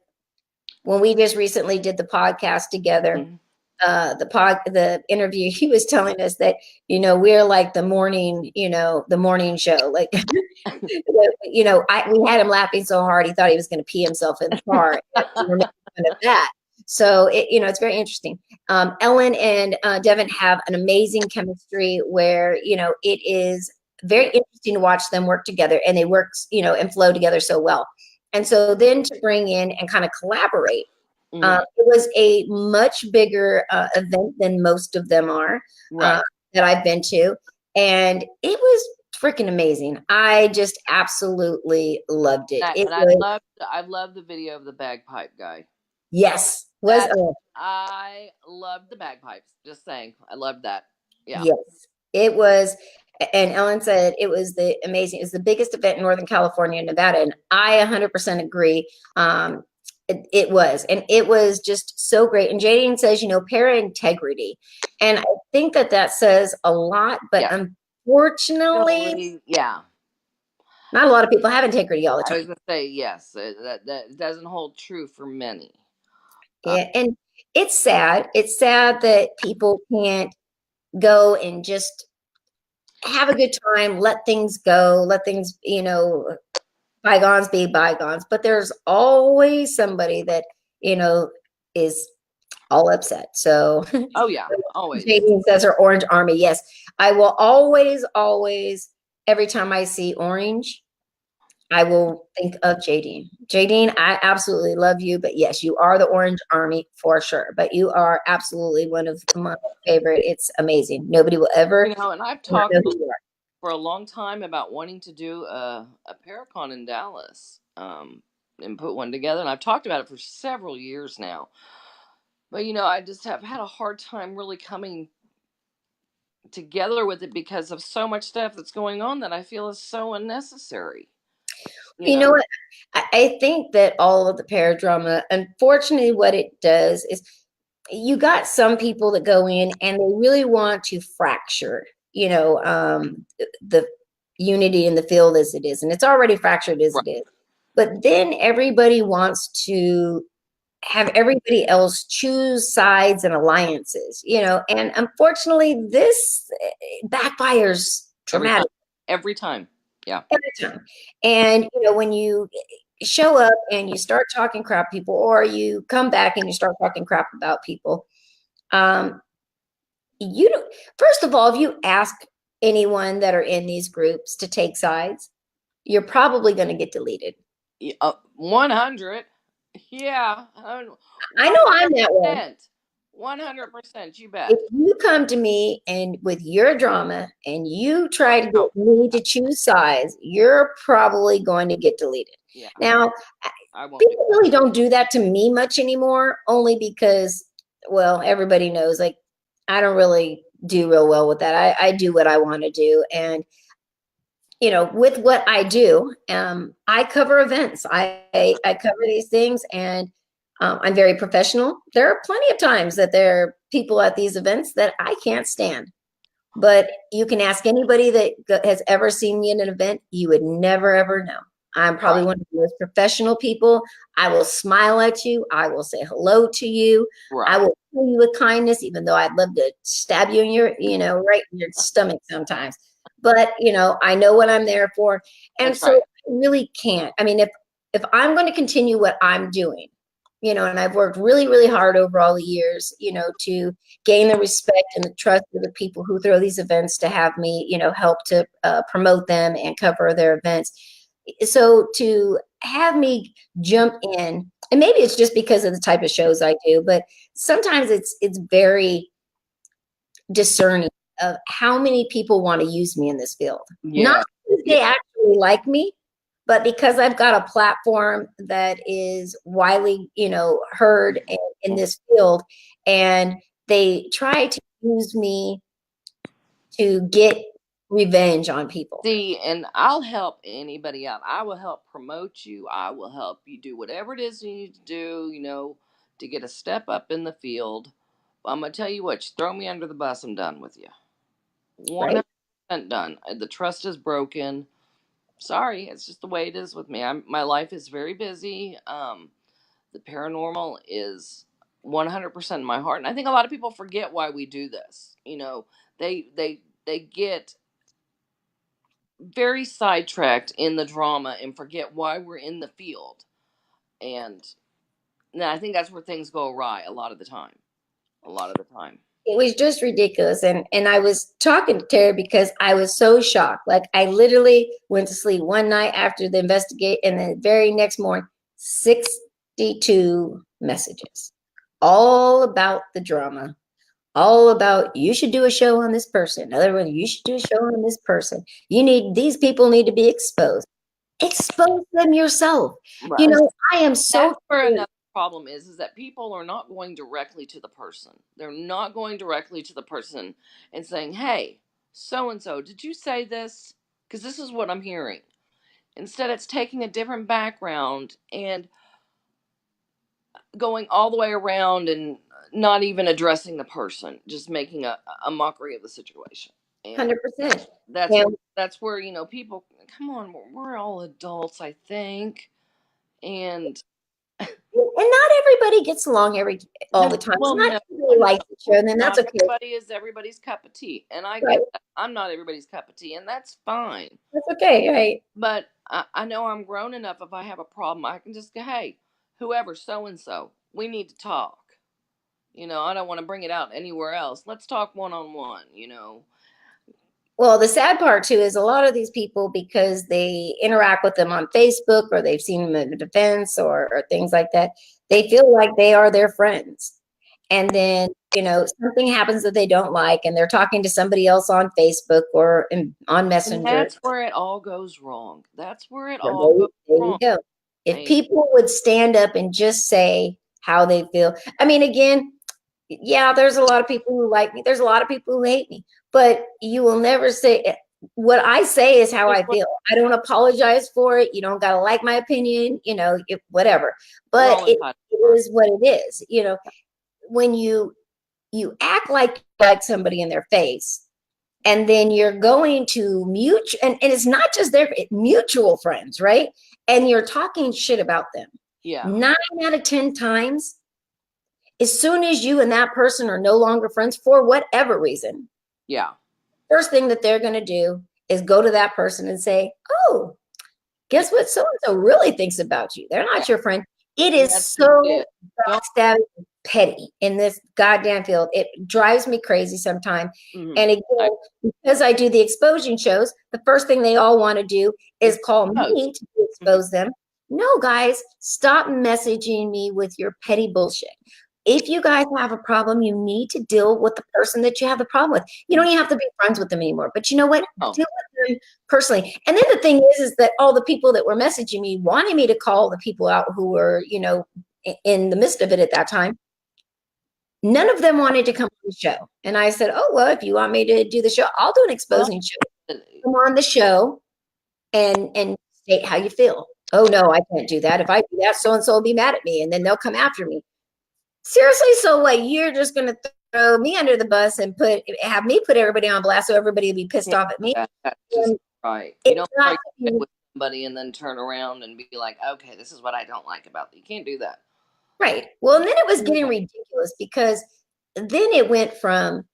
when we just recently did the podcast together, Mhm. the interview, he was telling us that we're like the morning show. Like we had him laughing so hard he thought he was going to pee himself in the car. And we were making fun of that. So it's very interesting. Ellen and Devin have an amazing chemistry where it is very interesting to watch them work together, and they work and flow together so well. And so then to bring in and kind of collaborate, Mhm. it was a much bigger event than most of them are uh, Right. that I've been to. And it was freaking amazing. I just absolutely loved it. It And was, I love the video of the bagpipe guy. yes, was, That I love the bagpipes. Just saying, I loved that. Yeah. yes, it was. And Ellen said it was the amazing, it was the biggest event in Northern California and Nevada. And I 100% agree. It was, and it was just so great. And Jadine says, para integrity. And I think that says a lot, but Yeah. unfortunately, Yeah. not a lot of people have integrity all the I was time. gonna say yes. That doesn't hold true for many. Uh, Yeah, and it's sad. It's sad that people can't go and just have a good time, let things go, let things, bygones be bygones. But there's always somebody that, is all upset. So oh yeah, always. Jadine says her orange army. Yes, I will always, always, every time I see orange, I will think of Jadine. Jadine, I absolutely love you, but yes, you are the Orange Army for sure. But you are absolutely one of my favorite. It's amazing. Nobody will ever And I've not talked know who you are. for a long time about wanting to do a Paracon in Dallas, and put one together. And I've talked about it for several years now. But I just have had a hard time really coming together with it because of so much stuff that's going on that I feel is so unnecessary. You You know. know what? I think that all of the paradrama, unfortunately, what it does is you got some people that go in and they really want to fracture, the unity in the field as it is. And it's already fractured as Right. it is. But then everybody wants to have everybody else choose sides and alliances, and unfortunately, this backfires Every time. dramatically Every time. Yeah. every time. And, when you show up and you start talking crap people, or you come back and you start talking crap about people, um, you don't, first of all, if you ask anyone that are in these groups to take sides, you're probably going to get deleted. 100. Yeah. I know I'm that way. 100%. 100%. You bet. If you come to me and with your drama and you Oh try to no. get me to choose sides, you're probably going to get deleted. Yeah. Now, I won't do people really don't do that to me much anymore, only because, well, everybody knows, like, I don't really do real well with that. I do what I want to do. And, with what I do, I cover events. I cover these things, and I'm very professional. There are plenty of times that there are people at these events that I can't stand. But you can ask anybody that has ever seen me in an event, you would never, ever know. I'm probably Right. one of the most professional people. I will smile at you. I will say hello to you. I Right. will kill you with kindness, even though I'd love to stab you in your, right in your stomach sometimes. But, I know what I'm there for. And That's so right. I really can't. I mean, if I'm going to continue what I'm doing, and I've worked really, really hard over all the years, to gain the respect and the trust of the people who throw these events to have me, help to promote them and cover their events. So to have me jump in, and maybe it's just because of the type of shows I do, but sometimes it's very discerning of how many people want to use me in this field. Yeah. Not because they actually like me, but because I've got a platform that is widely, heard in this field, and they try to use me to get revenge on people. See, and I'll help anybody out. I will help promote you. I will help you do whatever it is you need to do, to get a step up in the field. I'm going to tell you what, you throw me under the bus, I'm done with you. Right? 100% done. The trust is broken. Sorry, it's just the way it is with me. My life is very busy. The paranormal is 100% in my heart, and I think a lot of people forget why we do this. They get very sidetracked in the drama and forget why we're in the field, and I think that's where things go awry a lot of the time. It was just ridiculous. And I was talking to Terry because I was so shocked. Like, I literally went to sleep one night after the investigate, and the very next morning, 62 messages, all about the drama, all about you should do a show on this person. In other words, you should do a show on this person. These people need to be exposed. Expose them yourself. Right. I am so That's where another problem is that people are not going directly to the person. They're not going directly to the person and saying, "Hey, so and so, did you say this? Because this is what I'm hearing." Instead, it's taking a different background and going all the way around and not even addressing the person, just making a mockery of the situation. And 100%. that's where people, come on, we're all adults, I think, and not everybody gets along all the time. Well, Not no, everybody likes each other, and that's not okay. everybody is everybody's cup of tea, and I Right. get that. I'm not everybody's cup of tea, and that's fine. That's okay, right? But I know I'm grown enough. If I have a problem, I can just go, "Hey, whoever, so and so, we need to talk." I don't want to bring it out anywhere else. Let's talk one on one. Well, the sad part too is a lot of these people, because they interact with them on Facebook, or they've seen them in defense, or things like that, they feel like they are their friends. And then, something happens that they don't like, and they're talking to somebody else on Facebook or on And Messenger. that's where it all goes wrong. That's where it There all goes you wrong. go. If people would stand up and just say how they feel. I mean, again, yeah, there's a lot of people who like me. There's a lot of people who hate me, but you will never say what I say is how I feel. I don't apologize for it. You don't got to like my opinion, whatever, but it is what it is. When you act like somebody in their face, and then you're going to and it's not just their mutual friends, right? And you're talking shit about them. Yeah. 9 out of 10 times, as soon as you and that person are no longer friends for whatever reason, yeah, first thing that they're going to do is go to that person and say, "Oh, guess what? So and so really thinks about you. They're not your friend." It is so backstabbing, petty in this goddamn field. It drives me crazy sometimes. Mm-hmm. And again, because I do the exposing shows, the first thing they all want to do is call me to expose them. No, guys, stop messaging me with your petty bullshit. If you guys have a problem, you need to deal with the person that you have the problem with. You don't even have to be friends with them anymore. But you know what? Deal with them personally. And then the thing is that all the people that were messaging me, wanting me to call the people out who were, in the midst of it at that time, none of them wanted to come on the show. And I said, "Oh, well, if you want me to do the show, I'll do an exposing show. Come on the show and state how you feel." "Oh, no, I can't do that. If I do that, so-and-so will be mad at me, and then they'll come after me." Seriously, so what? You're just going to throw me under the bus and have me put everybody on blast so everybody will be pissed off at me? That's just right. You don't get with somebody and then turn around and be like, "Okay, this is what I don't like about you." You can't do that. Right. Well, and then it was getting ridiculous, because then it went from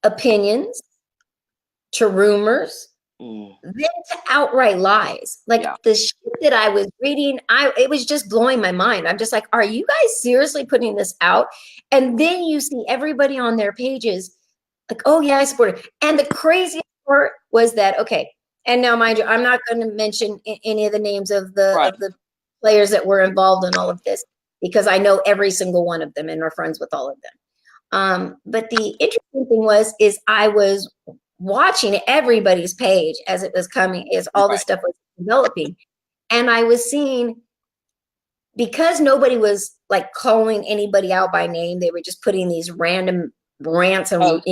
opinions to rumors, then to outright lies. Like the shit that I was reading, it was just blowing my mind. I'm just like, are you guys seriously putting this out? And then you see everybody on their pages like, "Oh yeah, I support it." And the craziest part was that, okay, and now mind you, I'm not going to mention any of the names of the players that were involved in all of this, because I know every single one of them and are friends with all of them. But the interesting thing is I was watching everybody's page as it was coming, as all this stuff was developing. And I was seeing, because nobody was like calling anybody out by name, they were just putting these random rants and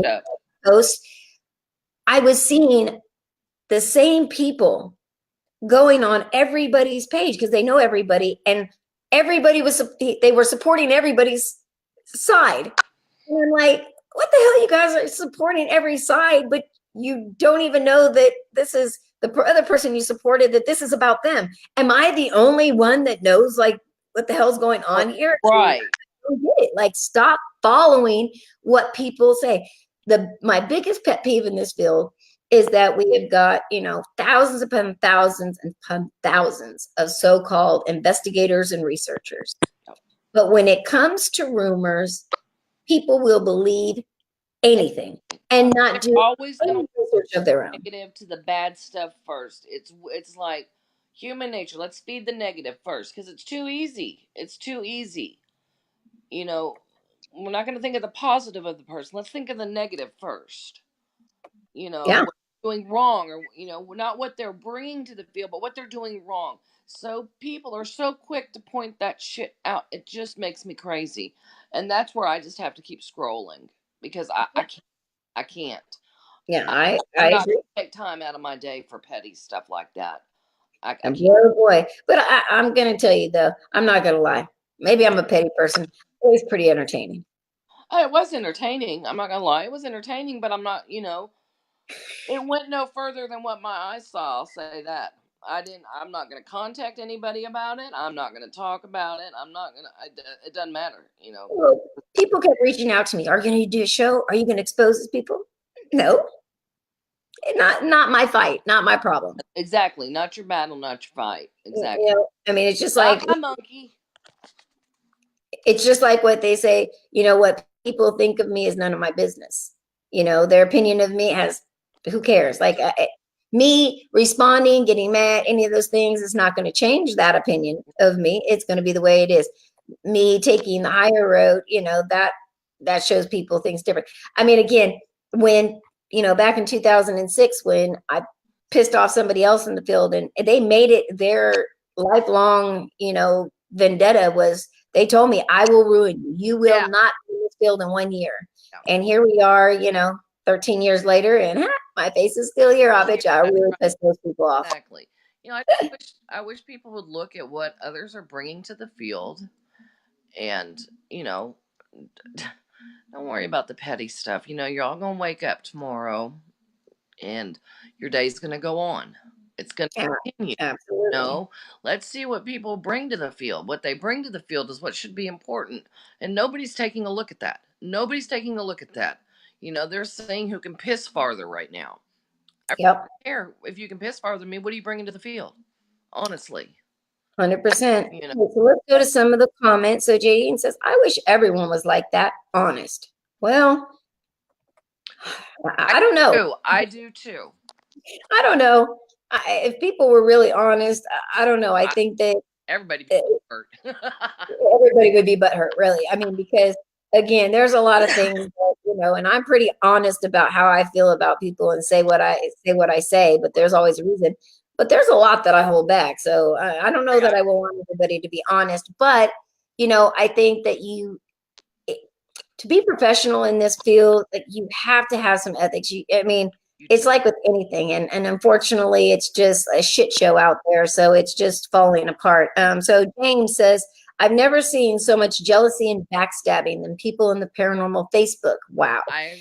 posts. I was seeing the same people going on everybody's page because they know everybody, and everybody was, they were supporting everybody's side. And I'm like, what the hell, you guys are supporting every side, but you don't even know that this is the other person you supported, that this is about them. Am I the only one that knows like what the hell's going on here? Right. I don't get it. Like, stop following what people say. My biggest pet peeve in this field is that we have got, thousands upon thousands and upon thousands of so-called investigators and researchers. But when it comes to rumors, people will believe anything and not do always any research of their own. Negative to the bad stuff first. It's like human nature. Let's feed the negative first because it's too easy. It's too easy. We're not going to think of the positive of the person. Let's think of the negative first. Yeah. What they're doing wrong, or not what they're bringing to the field, but what they're doing wrong. So people are so quick to point that shit out. It just makes me crazy, and that's where I just have to keep scrolling because I can't. Yeah, I'm I not agree. going to take time out of my day for petty stuff like that. I And can't. boy. But I'm going to tell you, though, I'm not going to lie. Maybe I'm a petty person. It was pretty entertaining. It was entertaining. I'm not going to lie. It was entertaining, but I'm not, it went no further than what my eyes saw. I'll say that. I'm not going to contact anybody about it. I'm not going to talk about it. I'm not going to, it doesn't matter, Well, people kept reaching out to me. Are you going to do a show? Are you going to expose these people? No. Not my fight, not my problem. Exactly. Not your battle, not your fight. Exactly. I mean, it's just like, not my monkey. It's just like what they say, what people think of me is none of my business. Their opinion of me who cares? Like, me responding, getting mad, any of those things is not going to change that opinion of me. It's going to be the way it is. Me taking the higher road, that shows people things different. I mean, again, when, back in 2006, when I pissed off somebody else in the field and they made it their lifelong, vendetta was, they told me, I will ruin you. You will not be in this field in 1 year. Yeah. And here we are, 13 years later, and my face is still here. I bet you I really pissed those people off. Exactly. I wish people would look at what others are bringing to the field, and don't worry about the petty stuff. You're all gonna wake up tomorrow, and your day's gonna go on. It's going to continue. Absolutely. Let's see what people bring to the field. What they bring to the field is what should be important. And nobody's taking a look at that. Nobody's taking a look at that. They're saying who can piss farther right now. I don't care if you can piss farther than me. What are you bringing to the field? Honestly. 100%. So let's go to some of the comments. So Jadine says, I wish everyone was like that, honest. Well, I don't know. I do too. I don't know. If people were really honest, I don't know. I think that everybody would be hurt. Everybody would be butthurt, really. I mean, because again, there's a lot of things that, and I'm pretty honest about how I feel about people and say what I say, but there's always a reason. But there's a lot that I hold back. So I don't know that I will want everybody to be honest, but I think that to be professional in this field, like, you have to have some ethics. It's like with anything, and unfortunately, it's just a shit show out there. So it's just falling apart. So James says, I've never seen so much jealousy and backstabbing than people in the paranormal Facebook. Wow. I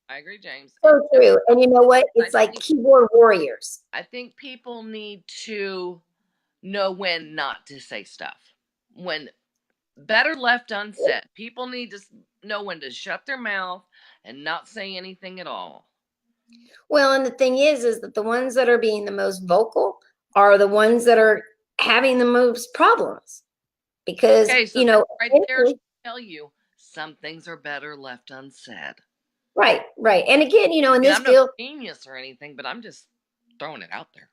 agree, James. So true. And you know what? It's like keyboard warriors. I think people need to know when not to say stuff. When better left unsaid. People need to know when to shut their mouth and not say anything at all. Well, and the thing is that the ones that are being the most vocal are the ones that are having the most problems. Because, right there should tell you some things are better left unsaid. Right. And again, in this field, I'm no genius or anything, but I'm just throwing it out there.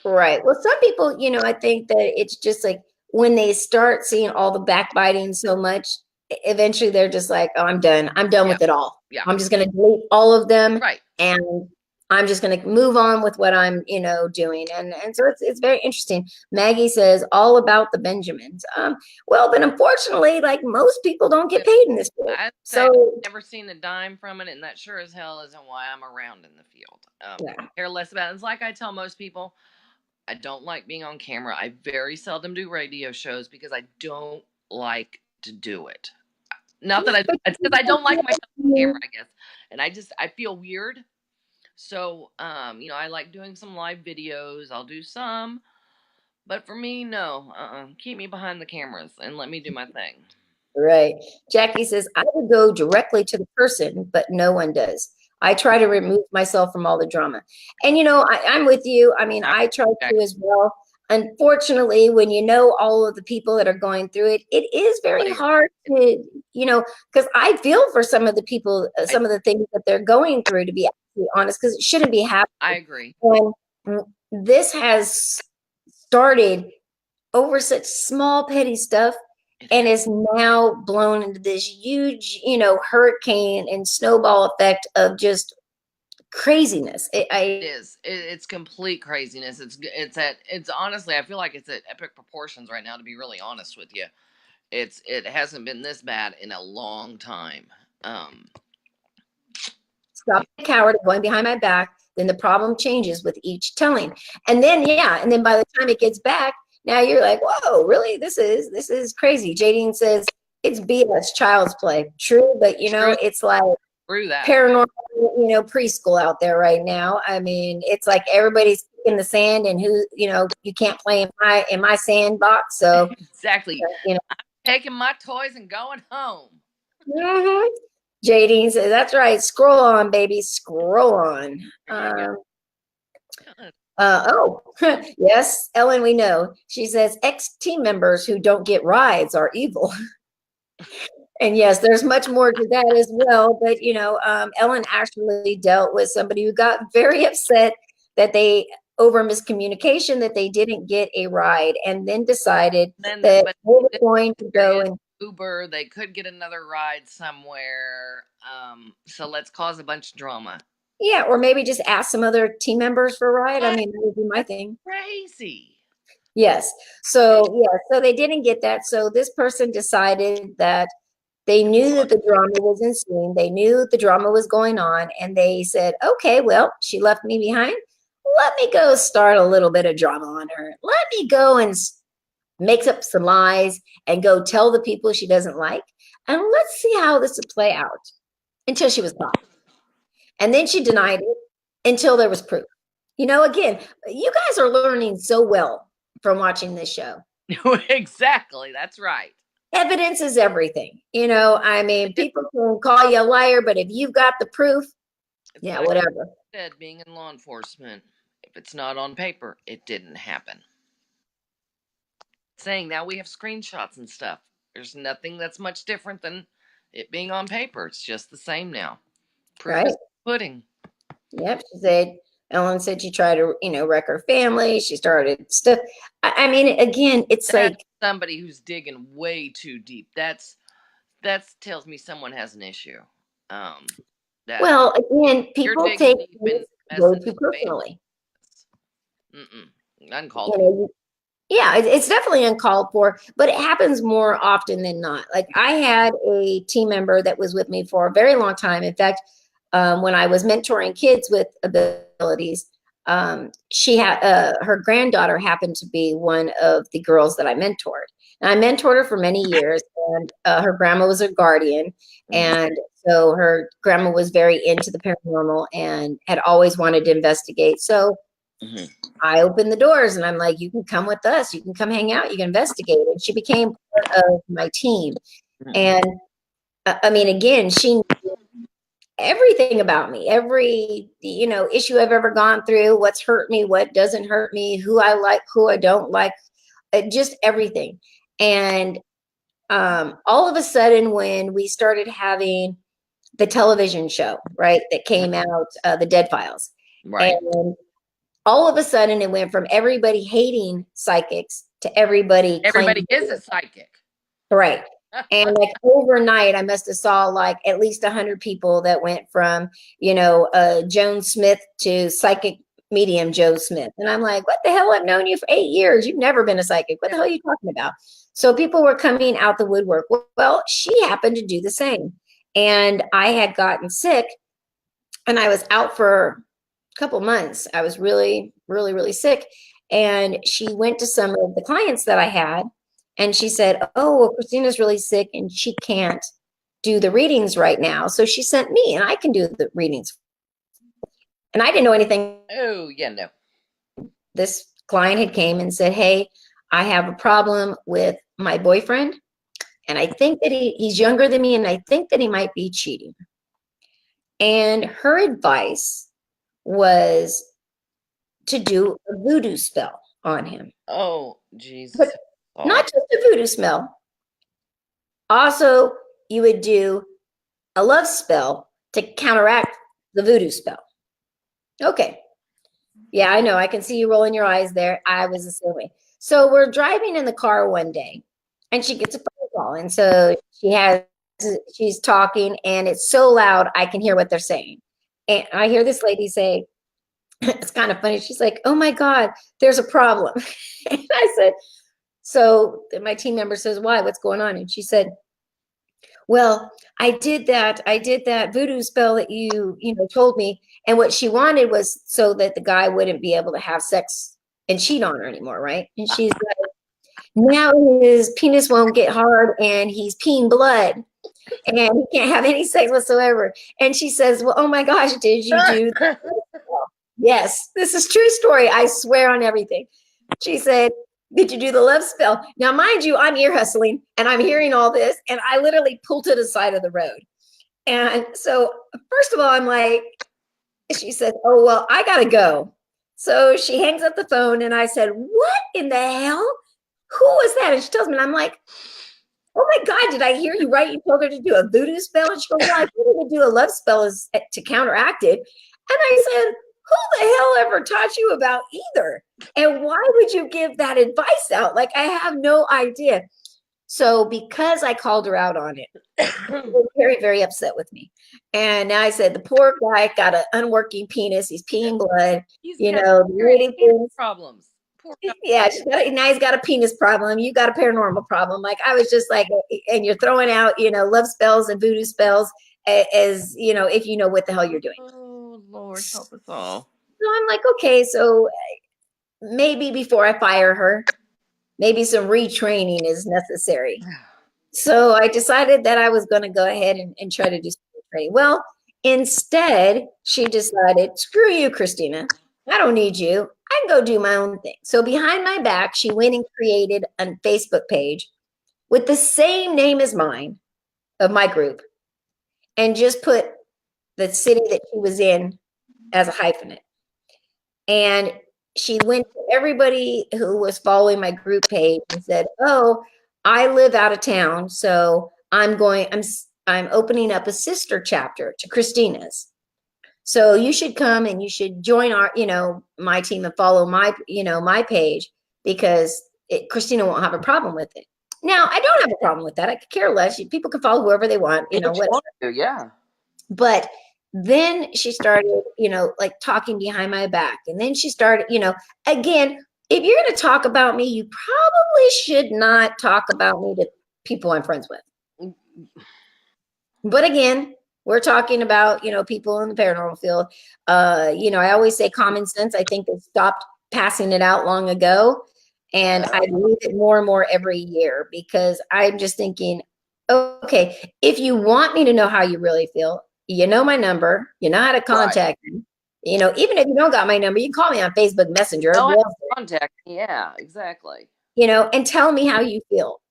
Right. Well, some people, I think that it's just like when they start seeing all the backbiting so much, eventually they're just like, oh, I'm done. I'm done Yeah. with it all. Yeah. I'm just going to delete all of them. Right. And I'm just going to move on with what I'm, doing. And so it's very interesting. Maggie says all about the Benjamins. Well, but unfortunately, like most people don't get paid in this field. I'd say I've So never seen a dime from it, and that sure as hell isn't why I'm around in the field. yeah, Care less about it. It's like I tell most people, I don't like being on camera. I very seldom do radio shows because I don't like to do it. Not that it's because I don't like myself on camera, I guess. And I feel weird. So, I like doing some live videos. I'll do some. But for me, no. Keep me behind the cameras and let me do my thing. right. Jackie says, I would go directly to the person, but no one does. I try to remove myself from all the drama. And, I'm with you. I mean, I try to as well. Unfortunately, when you know all of the people that are going through it, it is very hard to, because I feel for some of the people, some of the things that they're going through, to be absolutely honest, because it shouldn't be happening. I agree. And this has started over such small, petty stuff and is now blown into this huge, hurricane and snowball effect of just craziness. It is. It's complete craziness. It's honestly, I feel like it's at epic proportions right now, to be really honest with you. It hasn't been this bad in a long time. Stop the coward going behind my back, then the problem changes with each telling. And then by the time it gets back, now you're like, whoa, really? This is crazy. Jadine says it's BS, child's play. True, but it's like paranormal, preschool out there right now. I mean, it's like everybody's in the sand, and you can't play in my sandbox. So exactly. I'm taking my toys and going home. Mm-hmm. Jadine says, that's right. Scroll on, baby. Scroll on. Yes, Ellen, we know. She says, ex-team members who don't get rides are evil. And yes, there's much more to that as well. But, Ellen actually dealt with somebody who got very upset that over miscommunication, that they didn't get a ride, and then decided that they were going to go and Uber. They could get another ride somewhere. So let's cause a bunch of drama. Yeah, or maybe just ask some other team members for a ride. I mean, that would be my thing. Crazy. Yes. So they didn't get that. So this person decided that they knew that the drama was ensuing. They knew the drama was going on, and they said, okay, well, she left me behind. Let me go start a little bit of drama on her. Let me go and make up some lies and go tell the people she doesn't like. And let's see how this would play out, until she was caught. And then she denied it until there was proof. Again, you guys are learning so well from watching this show. Exactly. That's right. Evidence is everything. I mean, people can call you a liar, but if you've got the proof, whatever. Said, being in law enforcement, if it's not on paper, it didn't happen. Saying now we have screenshots and stuff. There's nothing that's much different than it being on paper. It's just the same now. Proof is pudding. Yep. Ellen said she tried to, wreck her family. She started stuff. I mean, again, it's like somebody who's digging way too deep. That tells me someone has an issue. Well, again, people take go too personally. Uncalled for. Yeah, it's definitely uncalled for, but it happens more often than not. Like, I had a team member that was with me for a very long time. In fact, when I was mentoring kids with abilities, she had her granddaughter happened to be one of the girls that I mentored. And I mentored her for many years, and her grandma was her guardian. And so her grandma was very into the paranormal and had always wanted to investigate. So I opened the doors and I'm like, you can come with us. You can come hang out. You can investigate. And she became part of my team. And I mean, again, she knew everything about me, every, issue I've ever gone through, what's hurt me, what doesn't hurt me, who I like, who I don't like, just everything. And all of a sudden, when we started having the television show, right, that came out, the Dead Files, right, and all of a sudden it went from everybody hating psychics to everybody is a psychic. Right. And like overnight, I must have saw like at least 100 people that went from, Joan Smith to psychic medium Joe Smith. And I'm like, what the hell? I've known you for 8 years. You've never been a psychic. What the hell are you talking about? So people were coming out the woodwork. Well, she happened to do the same. And I had gotten sick and I was out for a couple months. I was really, really, really sick. And she went to some of the clients that I had and she said, oh, well, Christina's really sick and she can't do the readings right now. So she sent me and I can do the readings. And I didn't know anything. Oh, yeah, no. This client had came and said, hey, I have a problem with my boyfriend. And I think that he's younger than me and I think that he might be cheating. And her advice was to do a voodoo spell on him. Oh, Jesus. But not just a voodoo spell. Also, you would do a love spell to counteract the voodoo spell. Okay. Yeah, I know. I can see you rolling your eyes there. I was the same way. So we're driving in the car one day and she gets a phone call. And so she's talking and it's so loud, I can hear what they're saying. And I hear this lady say, it's kind of funny. She's like, oh my God, there's a problem. And I said, so my team member says, why? What's going on? And she said, well, I did that voodoo spell that you told me. And what she wanted was so that the guy wouldn't be able to have sex and cheat on her anymore, right? And she's like, now his penis won't get hard and he's peeing blood and he can't have any sex whatsoever. And she says, well, oh my gosh, did you do that? Yes, this is true story. I swear on everything. She said, did you do the love spell? Now, mind you, I'm ear hustling and I'm hearing all this and I literally pulled to the side of the road. And so first of all, I'm like, she said, oh, well, I got to go. So she hangs up the phone and I said, what in the hell? Who was that? And she tells me, and I'm like, oh my God, did I hear you right? You told her to do a voodoo spell? And she goes, well, I told her to do a love spell to counteract it. And I said, who the hell ever taught you about either? And why would you give that advice out? Like, I have no idea. So because I called her out on it, she was very, very upset with me. And now I said, the poor guy got an unworking penis. He's peeing blood. He's Problems. Yeah, now he's got a penis problem. You got a paranormal problem. Like, I was just like, and you're throwing out, love spells and voodoo spells as, if you know what the hell you're doing. Oh, Lord, help us all. So I'm like, okay, so maybe before I fire her, maybe some retraining is necessary. So I decided that I was going to go ahead and try to do some training. Well, instead, she decided, screw you, Christina. I don't need you. I can go do my own thing. So behind my back, she went and created a Facebook page with the same name as mine of my group and just put the city that she was in as a hyphenate. And she went to everybody who was following my group page and said, oh, I live out of town, so I'm opening up a sister chapter to Christina's. So you should come and you should join our, my team and follow my, my page because Christina won't have a problem with it. Now, I don't have a problem with that. I could care less. People can follow whoever they want, whatever. Yeah. But then she started, like talking behind my back. And then she started, again, if you're going to talk about me, you probably should not talk about me to people I'm friends with. But again, we're talking about, people in the paranormal field. I always say common sense. I think they stopped passing it out long ago. And I believe it more and more every year because I'm just thinking, okay, if you want me to know how you really feel, you know my number, you know how to contact me. Even if you don't got my number, you can call me on Facebook Messenger. Contact me. Yeah, exactly. And tell me how you feel.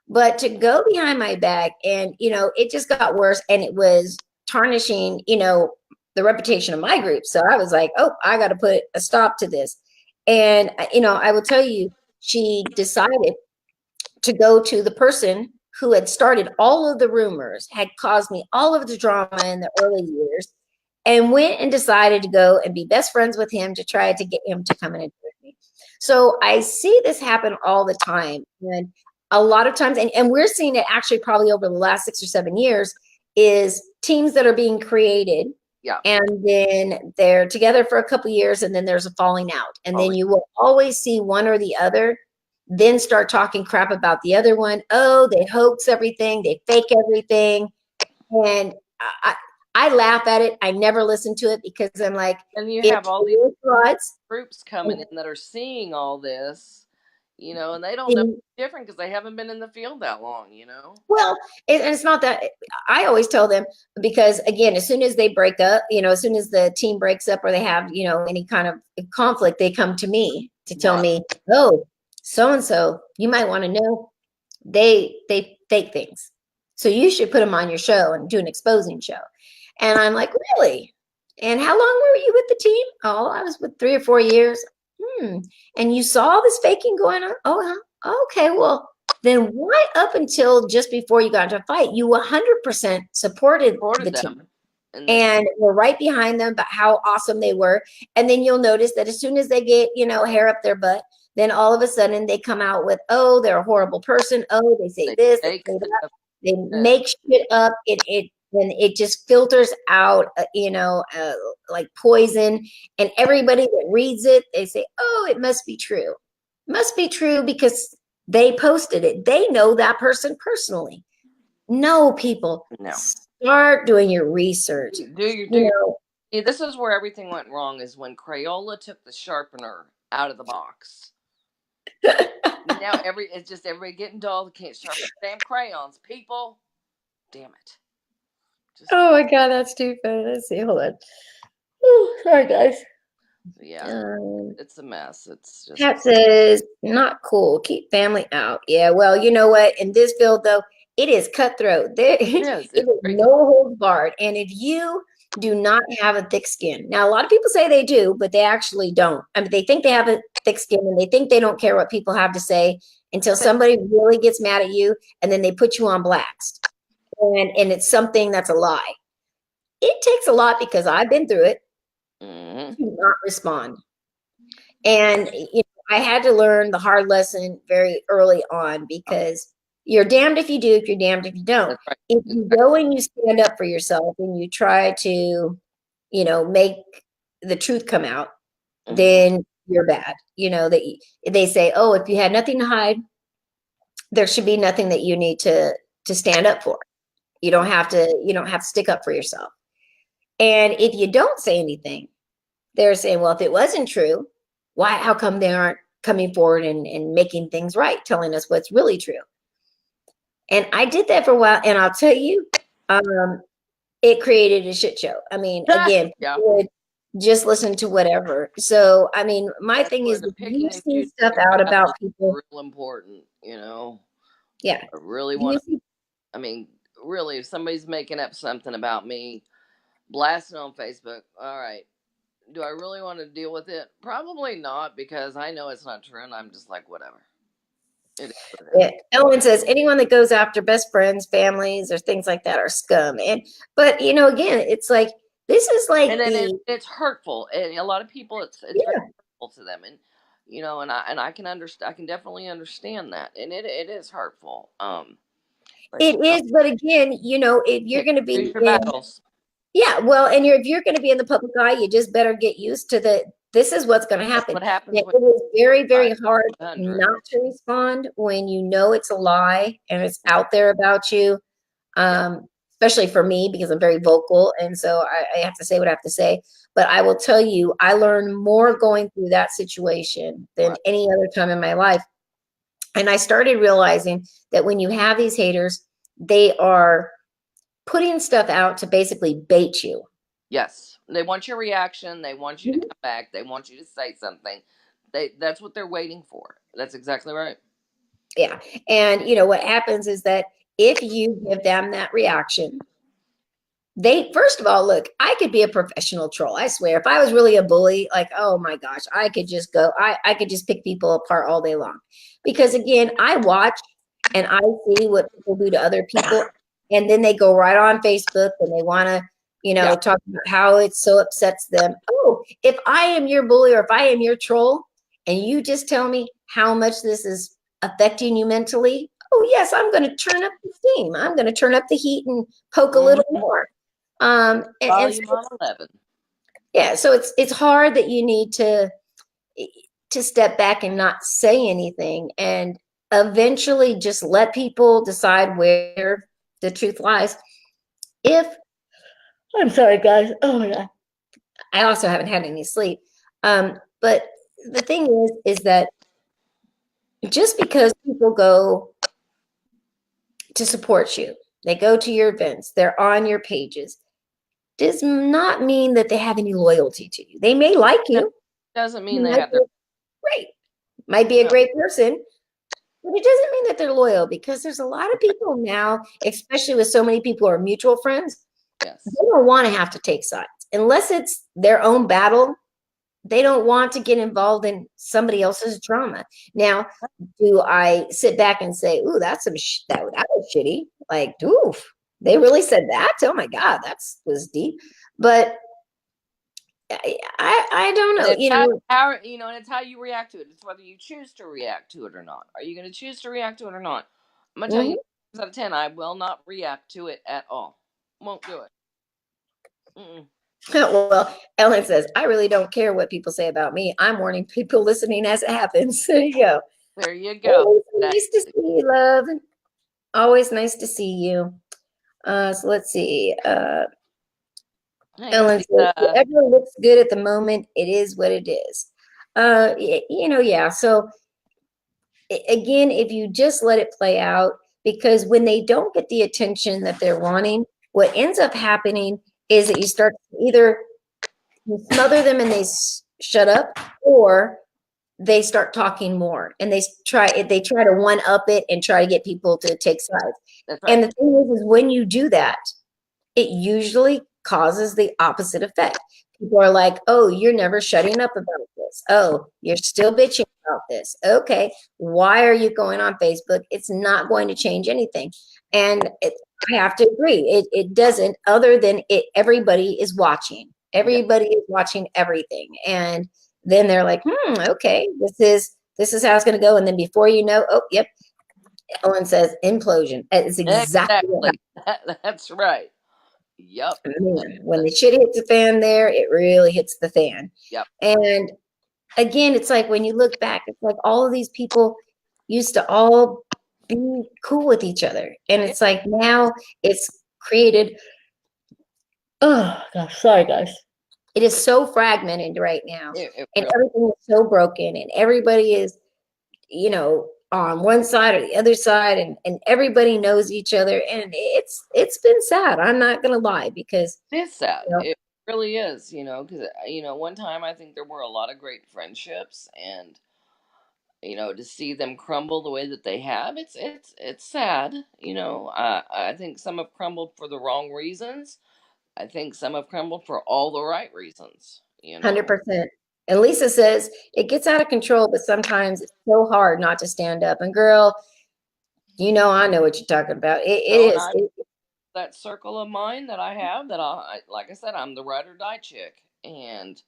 But to go behind my back and, it just got worse and it was tarnishing, the reputation of my group. So I was like, oh, I got to put a stop to this. And, I will tell you, she decided to go to the person who had started all of the rumors, had caused me all of the drama in the early years, and went and decided to go and be best friends with him to try to get him to come in and with me. So I see this happen all the time. And a lot of times, and we're seeing it actually probably over the last 6 or 7 years, is teams that are being created. Yeah. And then they're together for a couple years, and then there's a falling out. And then Oh, you will always see one or the other then start talking crap about the other one. Oh, they hoax everything, they fake everything. And I laugh at it. I never listen to it because I'm like, and you have it's all these your thoughts. groups coming in that are seeing all this, and they don't know And, different because they haven't been in the field that long. well, and it's not that. I always tell them, because again, as soon as they break up, as soon as the team breaks up or they have, any kind of conflict, they come to me to tell Right. me, oh, so and so, you might want to know they fake things, so you should put them on your show and do an exposing show. And I'm like, really? And how long were you with the team? Oh, I was with 3 or 4 years. And you saw this faking going on? Oh, okay. Well, then why up until just before you got into a fight, you 100% supported the team them. and were right behind them about how awesome they were. And then you'll notice that as soon as they get, hair up their butt, then all of a sudden they come out with, oh, they're a horrible person. Oh, they say this, they say that. They make shit up. And it just filters out, like poison. And everybody that reads it, they say, oh, it must be true. It must be true because they posted it. They know that person personally. No, people. No. Start doing your research. This is where everything went wrong, is when Crayola took the sharpener out of the box. Now it's just everybody getting dull. They can't sharpen damn crayons. People, damn it. Oh my God, that's too funny. Let's see. Hold on. Ooh, sorry, guys. Yeah, it's a mess. It's just. Pat says, not cool. Keep family out. Yeah, well, you know what? In this field, though, it is cutthroat. It is no holds barred. And if you do not have a thick skin, now a lot of people say they do, but they actually don't. I mean, they think they have a thick skin and they think they don't care what people have to say until somebody really gets mad at you, and then they put you on blast. And it's something that's a lie. It takes a lot, because I've been through it, to not respond. And I had to learn the hard lesson very early on, because you're damned if you do, if you're damned if you don't. Right. If you go and you stand up for yourself and you try to, make the truth come out, then you're bad. They say, oh, if you had nothing to hide, there should be nothing that you need to stand up for. You don't have to stick up for yourself. And if you don't say anything, they're saying, well, if it wasn't true, how come they aren't coming forward and making things right, telling us what's really true? And I did that for a while, and I'll tell you, it created a shit show. I mean, again, people would just listen to whatever. So, I mean, my thing is, if you see stuff out about people, real important, Yeah. I really want to. I mean, really, if somebody's making up something about me, blasting on Facebook, all right, do I really want to deal with it? Probably not, because I know it's not true, and I'm just like, whatever. Yeah. Ellen says anyone that goes after best friends, families, or things like that are scum. But again, it's like, this is like, and it's hurtful, and a lot of people, it's very hurtful to them, and and I can understand. I can definitely understand that, and it is hurtful. It is, but again, if you're going to be your battles. Yeah, well, and if you're going to be in the public eye, you just better get used to this is what's going to happen. What happens? It is very, very hard not to respond when you know it's a lie and it's out there about you. Especially for me, because I'm very vocal, and so I have to say what I have to say. But I will tell you, I learned more going through that situation than any other time in my life. And I started realizing that when you have these haters, they are putting stuff out to basically bait you. Yes. They want your reaction. They want you to come back. They want you to say something. That's what they're waiting for. That's exactly right. Yeah. And what happens is that if you give them that reaction, first of all, look, I could be a professional troll. I swear, if I was really a bully, like, oh my gosh, I could just I could just pick people apart all day long. Because again, I watch and I see what people do to other people. And then they go right on Facebook and they want to, talk about how it so upsets them. Oh, if I am your bully or if I am your troll and you just tell me how much this is affecting you mentally, oh yes, I'm going to turn up the steam. I'm going to turn up the heat and poke a little Mm-hmm. more. And Volume so, on 11. yeah, so it's hard that you need to step back and not say anything, and eventually just let people decide where the truth lies. If I'm sorry, guys. Oh my God. I also haven't had any sleep. But the thing is that just because people go to support you, they go to your events, they're on your pages, does not mean that they have any loyalty to you. They may like No, you. doesn't mean You they might have be their great, might be a no. great person, but it doesn't mean that they're loyal, because there's a lot of people now, especially with so many people who are mutual friends, Yes. they don't want to have to take sides unless it's their own battle. They don't want to get involved in somebody else's drama. Now, do I sit back and say, "Ooh, that's that was shitty"? Like, oof, they really said that? Oh my God, that's was deep. But I don't And know. it's how and it's how you react to it. It's whether you choose to react to it or not. Are you going to choose to react to it or not? I'm gonna tell you, Mhm. 9 out of 10, I will not react to it at all. Won't do it. Mm-mm. Well, Ellen says, "I really don't care what people say about me. I'm warning people listening as it happens." There you go. There you go. Always That, nice to see you, love. Always nice to see you. So let's see. hey, Ellen Chrissy. says, "Whatever looks good at the moment, it is what it is." Yeah. So again, if you just let it play out, because when they don't get the attention that they're wanting, what ends up happening is that you start to either you smother them and they shut up, or they start talking more and they try to one up it and try to get people to take sides. That's And right. the thing is when you do that, it usually causes the opposite effect. People are like, "Oh, you're never shutting up about this. Oh, you're still bitching about this. Okay, why are you going on Facebook? It's not going to change anything." And I have to agree, it doesn't, other than it, everybody is watching. Yeah. Everybody is watching everything. And then they're like, okay, this is how it's going to go. And then before you know, oh, yep, Ellen says implosion. It's exactly what Exactly. That's right. Yep. man, when the shit hits the fan there, it really hits the fan. Yep. And again, it's like when you look back, it's like all of these people used to all be cool with each other. And Yeah. it's like now it's created, oh gosh, sorry guys. It is so fragmented right now. It And really. everything is so broken and everybody is, on one side or the other side, and everybody knows each other. And it's been sad. I'm not gonna lie, because It's sad. you know, It really is. Because one time I think there were a lot of great friendships, and to see them crumble the way that they have, it's sad. I think some have crumbled for the wrong reasons. I think some have crumbled for all the right reasons. 100%. And Lisa says it gets out of control, but sometimes it's so hard not to stand up. And girl, I know what you're talking about. It And is. that circle of mine that I have, that like I said, I'm the ride or die chick, and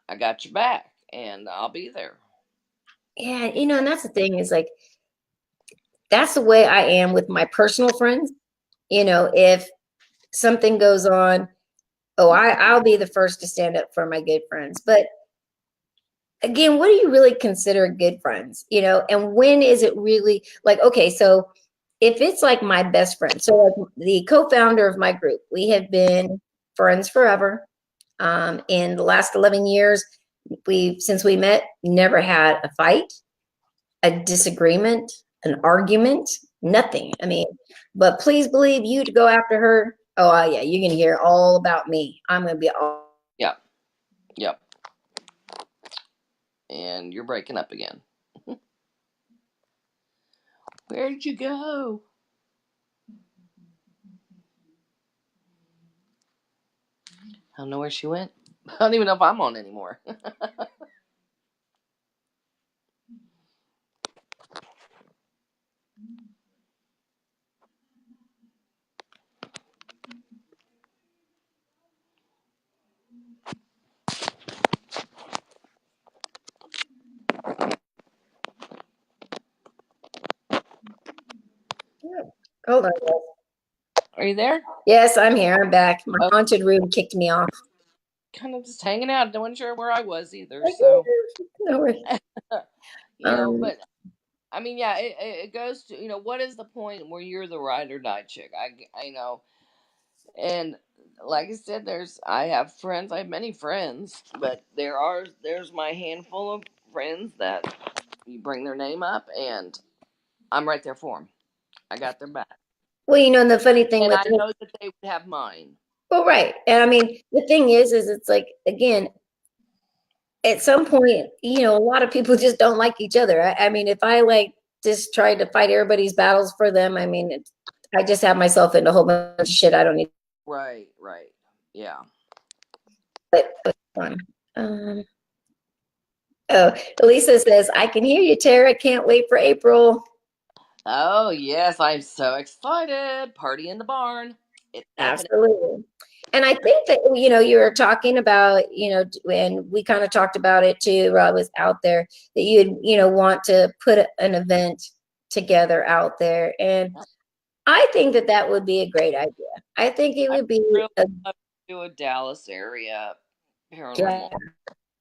I got your back, and I'll be there. Yeah, and that's the thing, is like that's the way I am with my personal friends. If something goes on, oh, I'll be the first to stand up for my good friends. But again, what do you really consider good friends? And when is it really like, okay, so if it's like my best friend, so like the co-founder of my group, we have been friends forever. In the last 11 years, since we met, never had a fight, a disagreement, an argument, nothing. I mean, but please believe, you to go after her, oh yeah, you're gonna hear all about me. I'm gonna be all Yep, yep. And you're breaking up again. Where did you go? I don't know where she went. I don't even know if I'm on anymore. Hold on. Are you there? Yes, I'm here. I'm back. My Oh, haunted room kicked me off. kind of just hanging out. No one sure where I was either. So, No worries. Um, but I mean, yeah, it goes to, what is the point where you're the ride or die chick? I know. And like I said, I have friends, I have many friends, but there's my handful of friends that you bring their name up and I'm right there for them. I got their back. well, and the funny thing And with I it, know that they would have mine. well, right. And I mean, the thing is it's like, again, at some point, a lot of people just don't like each other. I mean, if I like just tried to fight everybody's battles for them, I mean, I just have myself into a whole bunch of shit I don't need. Right, right. Yeah. But fun. Um, oh, Lisa says, I can hear you, Tara. Can't wait for April. Oh, yes, I'm so excited. Party in the barn. It's happening. Absolutely. And I think that, you were talking about, and we kind of talked about it too, Rob was out there, that you'd, want to put an event together out there. And I think that that would be a great idea. I think it I would be really a, love to do a Dallas area yeah, paranormal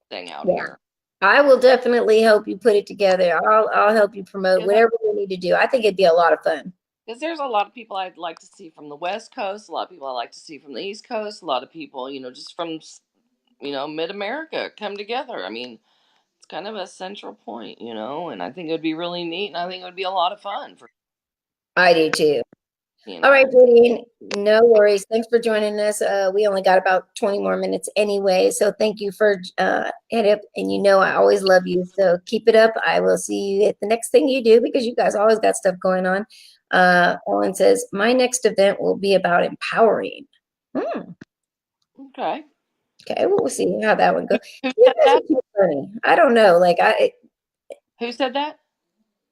thing out yeah. here. I will definitely help you put it together. I'll help you promote Because whatever we need to do. I think it'd be a lot of fun. there's a lot of people I'd like to see from the West Coast, a lot of people I like to see from the East Coast, a lot of people, just from, mid America come together. I mean, it's kind of a central point, and I think it would be really neat and I think it would be a lot of fun for, I do too. you All right, know. Judy, no worries. Thanks for joining us. We only got about 20 more minutes anyway. So thank you for it up. And I always love you. So keep it up. I will see you at the next thing you do because you guys always got stuff going on. Ellen says, my next event will be about empowering. Hmm. Okay. Okay, well, we'll see how that one goes. Who You said guys that? are too funny. I don't know. Who said that?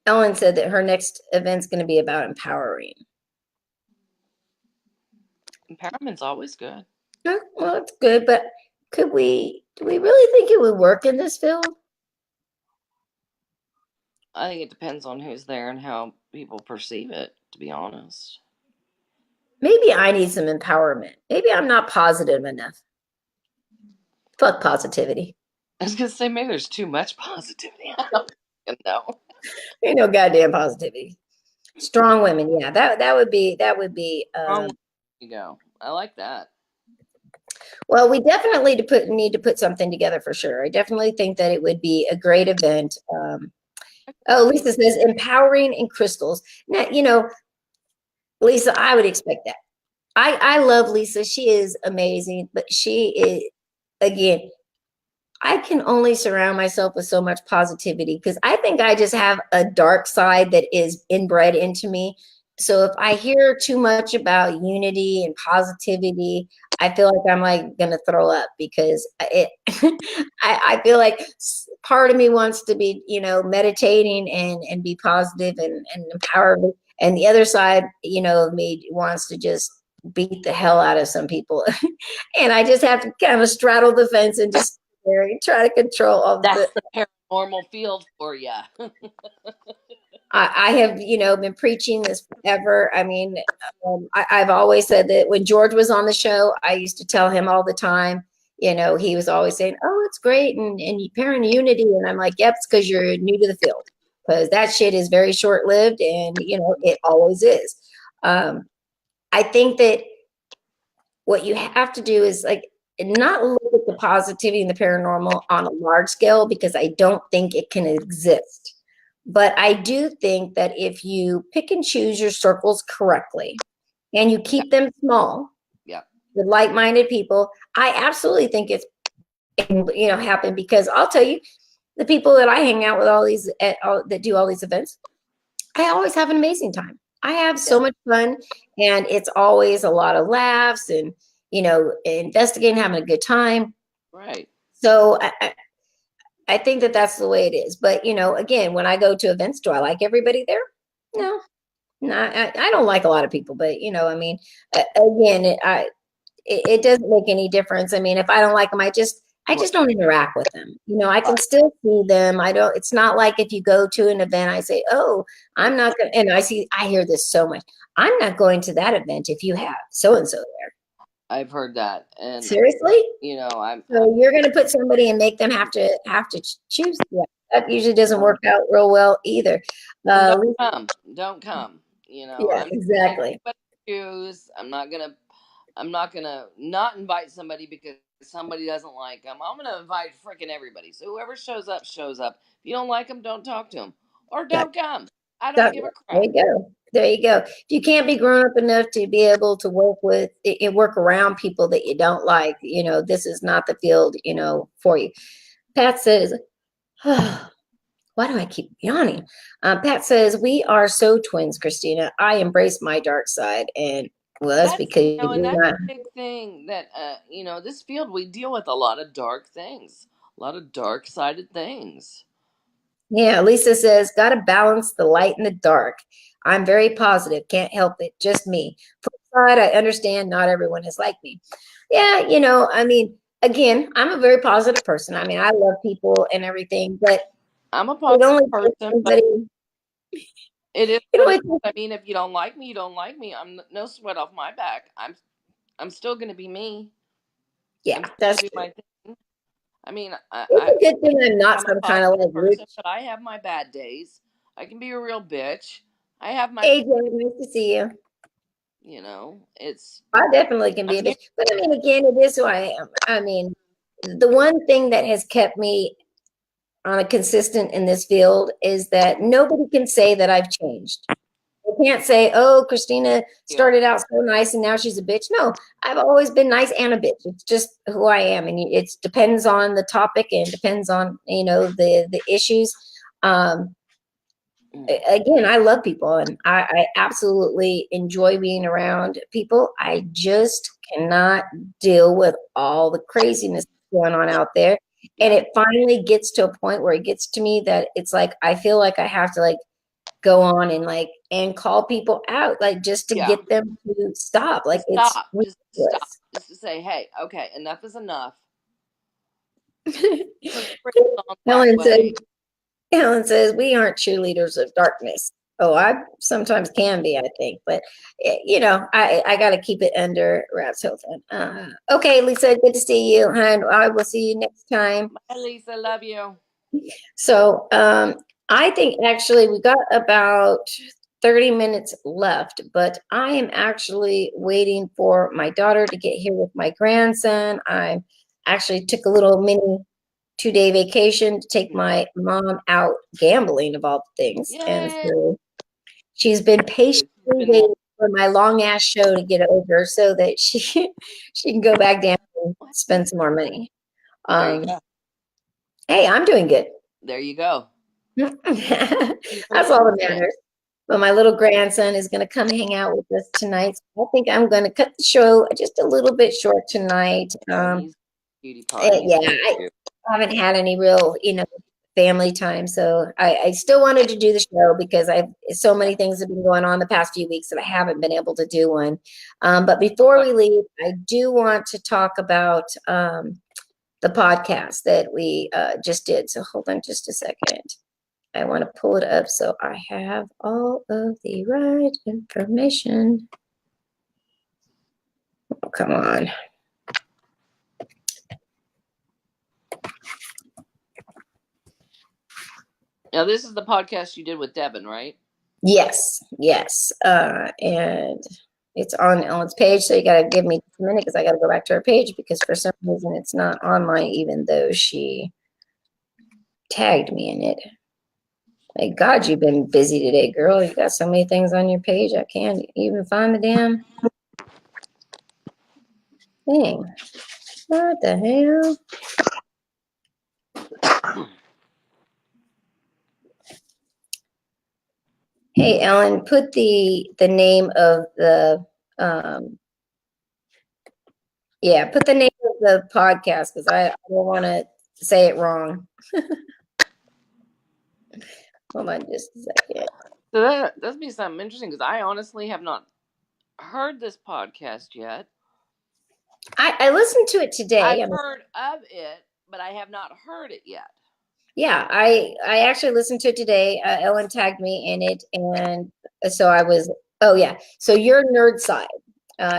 Ellen said that her next event's going to be about empowering. Empowerment's always good. Well, it's good, but do we really think it would work in this field? I think it depends on who's there and how people perceive it, to be honest. Maybe I need some empowerment. Maybe I'm not positive enough. Fuck positivity. I was gonna say maybe there's too much positivity. I don't know. Ain't no goddamn positivity. Strong women, yeah. That would be Wrong way you go. I like that. well, we definitely need to put something together for sure. I definitely think that it would be a great event. Oh, Agree. Lisa says empowering and crystals. Now, Lisa, I would expect that. I love Lisa. She is amazing, but she is again, I can only surround myself with so much positivity because I think I just have a dark side that is inbred into me. So if I hear too much about unity and positivity, I feel like I'm like gonna throw up because I feel like part of me wants to be, meditating and be positive and empowered, and the other side, of me wants to just beat the hell out of some people, and I just have to kind of straddle the fence and just try to control all the. That's the paranormal field for you. I have, been preaching this forever. I mean, I've always said that when George was on the show, I used to tell him all the time. He was always saying, "Oh, it's great," and parent unity, and I'm like, "Yep, it's because you're new to the field, because that shit is very short lived, and it always is." Um, I think that what you have to do is like not look at the positivity and the paranormal on a large scale because I don't think it can exist. But I do think that if you pick and choose your circles correctly and you Yeah, keep them small yeah, with like-minded people, I absolutely think it's happen because I'll tell you the people that I hang out with that do all these events, I always have an amazing time. I have yeah. so much fun, and it's always a lot of laughs and investigating, having a good time. Right. So I think that that's the way it is. But again, when I go to events, do I like everybody there? No, no, I don't like a lot of people. But I mean, again, it doesn't make any difference. I mean, if I don't like them, I just I just don't interact with them. You know, I can still see them. It's not like if you go to an event, I say, oh, I'm not going to, and I hear this so much. I'm not going to that event if you have so and so there. I've heard that. And seriously? I'm So you're going to put somebody and make them have to choose. Yeah, that usually doesn't work out real well either. don't come. Don't come. Yeah, exactly. Choose. I'm not gonna not invite somebody because somebody doesn't like them. I'm gonna invite freaking everybody. So whoever shows up, shows up. If you don't like them, don't talk to them or don't come. I don't give a crap. There you go. There you go. If you can't be grown up enough to be able to work with and work around people that you don't like, this is not the field, for you. Pat says, oh, why do I keep yawning? Pat says, we are so twins, Christina. I embrace my dark side. And well, that's because and that's a big thing that, this field, we deal with a lot of dark things, a lot of dark sided things. Yeah, Lisa says, got to balance the light and the dark. I'm very positive. Can't help it. Just me. Flip side, I understand not everyone is like me. Yeah, again, I'm a very positive person. I mean, I love people and everything, but I'm a positive person. But it is what it is. I mean, if you don't like me, you don't like me. I'm no sweat off my back. I'm still going to be me. Yeah, that's true. My thing. I mean, it's a good thing I'm not some kind of like person, but I have my bad days. I can be a real bitch. I have my AJ, nice to see you. I definitely can be a bitch. But I mean, again, it is who I am. I mean, the one thing that has kept me on a consistent in this field is that nobody can say that I've changed. They can't say, oh, Christina started out so nice and now she's a bitch. No, I've always been nice and a bitch. It's just who I am. And it depends on the topic and depends on, the issues. Again, I love people and I absolutely enjoy being around people. I just cannot deal with all the craziness going on out there. And it finally gets to a point where it gets to me that it's like, I feel like I have to like go on and call people out, like just to get them to stop. Like stop. Just stop. Just to say, hey, okay, enough is enough. Helen says, we aren't cheerleaders of darkness. Oh, I sometimes can be, I think, but I got to keep it under wraps. Okay, Lisa, good to see you, and I will see you next time. Bye, Lisa, love you. So, I think actually we got about 30 minutes left, but I am actually waiting for my daughter to get here with my grandson. I actually took a little mini 2-day vacation to take my mom out gambling of all things. Yay. And so she's been patiently waiting for my long ass show to get over so that she can go back down and spend some more money. Hey, I'm doing good. There you go. That's all that matters. But my little grandson is going to come hang out with us tonight. So I think I'm going to cut the show just a little bit short tonight. Cutie pie. I haven't had any real, family time. So I still wanted to do the show because so many things have been going on the past few weeks that I haven't been able to do one. But before we leave, I do want to talk about the podcast that we just did. So hold on just a second. I want to pull it up so I have all of the right information. Oh, come on. Now, this is the podcast you did with Devin, right? Yes. And it's on Ellen's page, so you got to give me a minute because I got to go back to her page because for some reason it's not on mine, even though she tagged me in it. Thank God you've been busy today, girl. You got so many things on your page. I can't even find the damn thing. What the hell? Hey, Ellen, put the name of the put the name of the podcast because I don't want to say it wrong. Hold on just a second. So that'd be something interesting because I honestly have not heard this podcast yet. I listened to it today. I've heard of it, but I have not heard it yet. Yeah, I actually listened to it today. Ellen tagged me in it, and so I was. Oh yeah, so your nerd side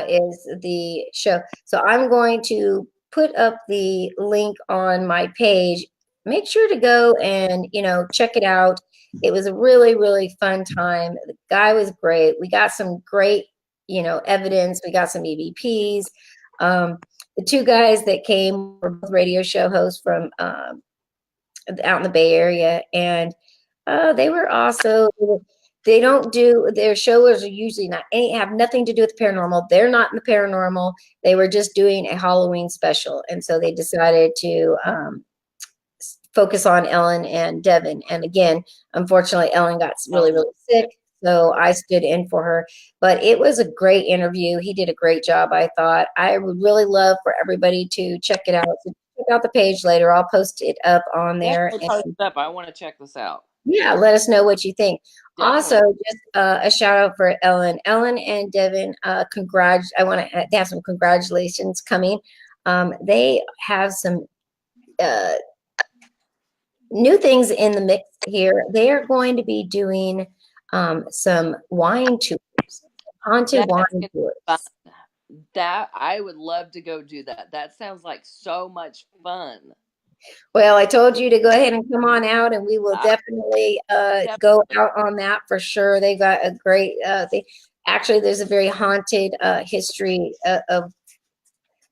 is the show. So I'm going to put up the link on my page. Make sure to go and check it out. It was a really fun time. The guy was great. We got some great evidence. We got some EVPs. The two guys that came were both radio show hosts from out in the Bay Area, and they were also. They don't do their shows are usually not any have nothing to do with paranormal. They're not in the paranormal. They were just doing a Halloween special, and so they decided to focus on Ellen and Devin. And again, unfortunately, Ellen got really sick, so I stood in for her. But it was a great interview. He did a great job, I thought. I would really love for everybody to check it out. So check out the page later. I'll post it up on there. Definitely post it up. I want to check this out. Yeah, let us know what you think. Definitely. Also, just a shout out for Ellen. Ellen and Devin, I want to have some congratulations coming. They have some new things in the mix here. They are going to be doing some wine tours, haunted wine tours. That I would love to go do that. That sounds like so much fun. Well, I told you to go ahead and come on out, and we will definitely go out on that for sure. They got a great thing. Actually, there's a very haunted history of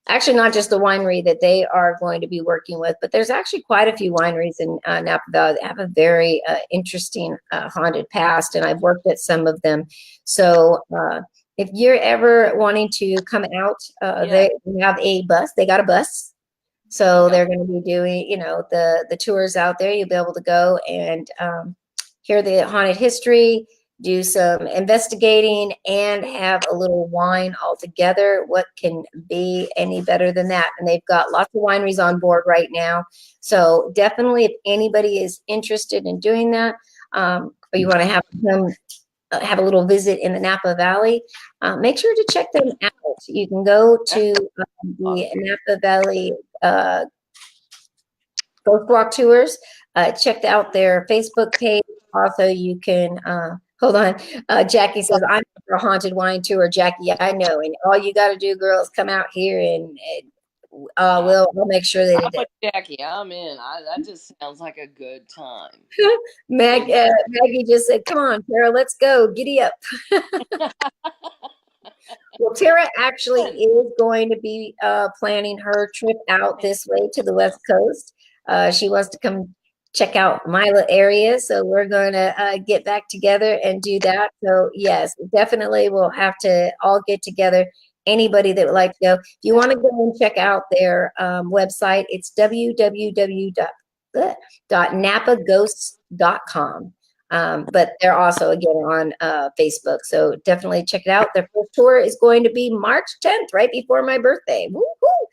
actually not just the winery that they are going to be working with, but there's actually quite a few wineries in Napa Valley that have a very interesting haunted past, and I've worked at some of them. So if you're ever wanting to come out, they have a bus. They got a bus. So they're going to be doing, the tours out there. You'll be able to go and hear the haunted history, do some investigating, and have a little wine all together. What can be any better than that? And they've got lots of wineries on board right now. So definitely, if anybody is interested in doing that, or you want to have them have a little visit in the Napa Valley, make sure to check them out. You can go to the Napa Valley Ghost Walk Tours. Check out their Facebook page. Also, you can hold on. Jackie says, "I'm for a haunted wine tour." Jackie, yeah, I know, and all you got to do, girls, come out here and we'll make sure that it is. Jackie, I'm in. That just sounds like a good time. Maggie just said, "Come on, Tara, let's go. Giddy up." Well, Tara actually is going to be planning her trip out this way to the West Coast. She wants to come check out my area, so we're going to get back together and do that. So yes, definitely we'll have to all get together. Anybody that would like to go, if you want to go and check out their website, it's www.napaghosts.com. But they're also again on Facebook, so definitely check it out. Their first tour is going to be March 10th, right before my birthday. Woo-hoo!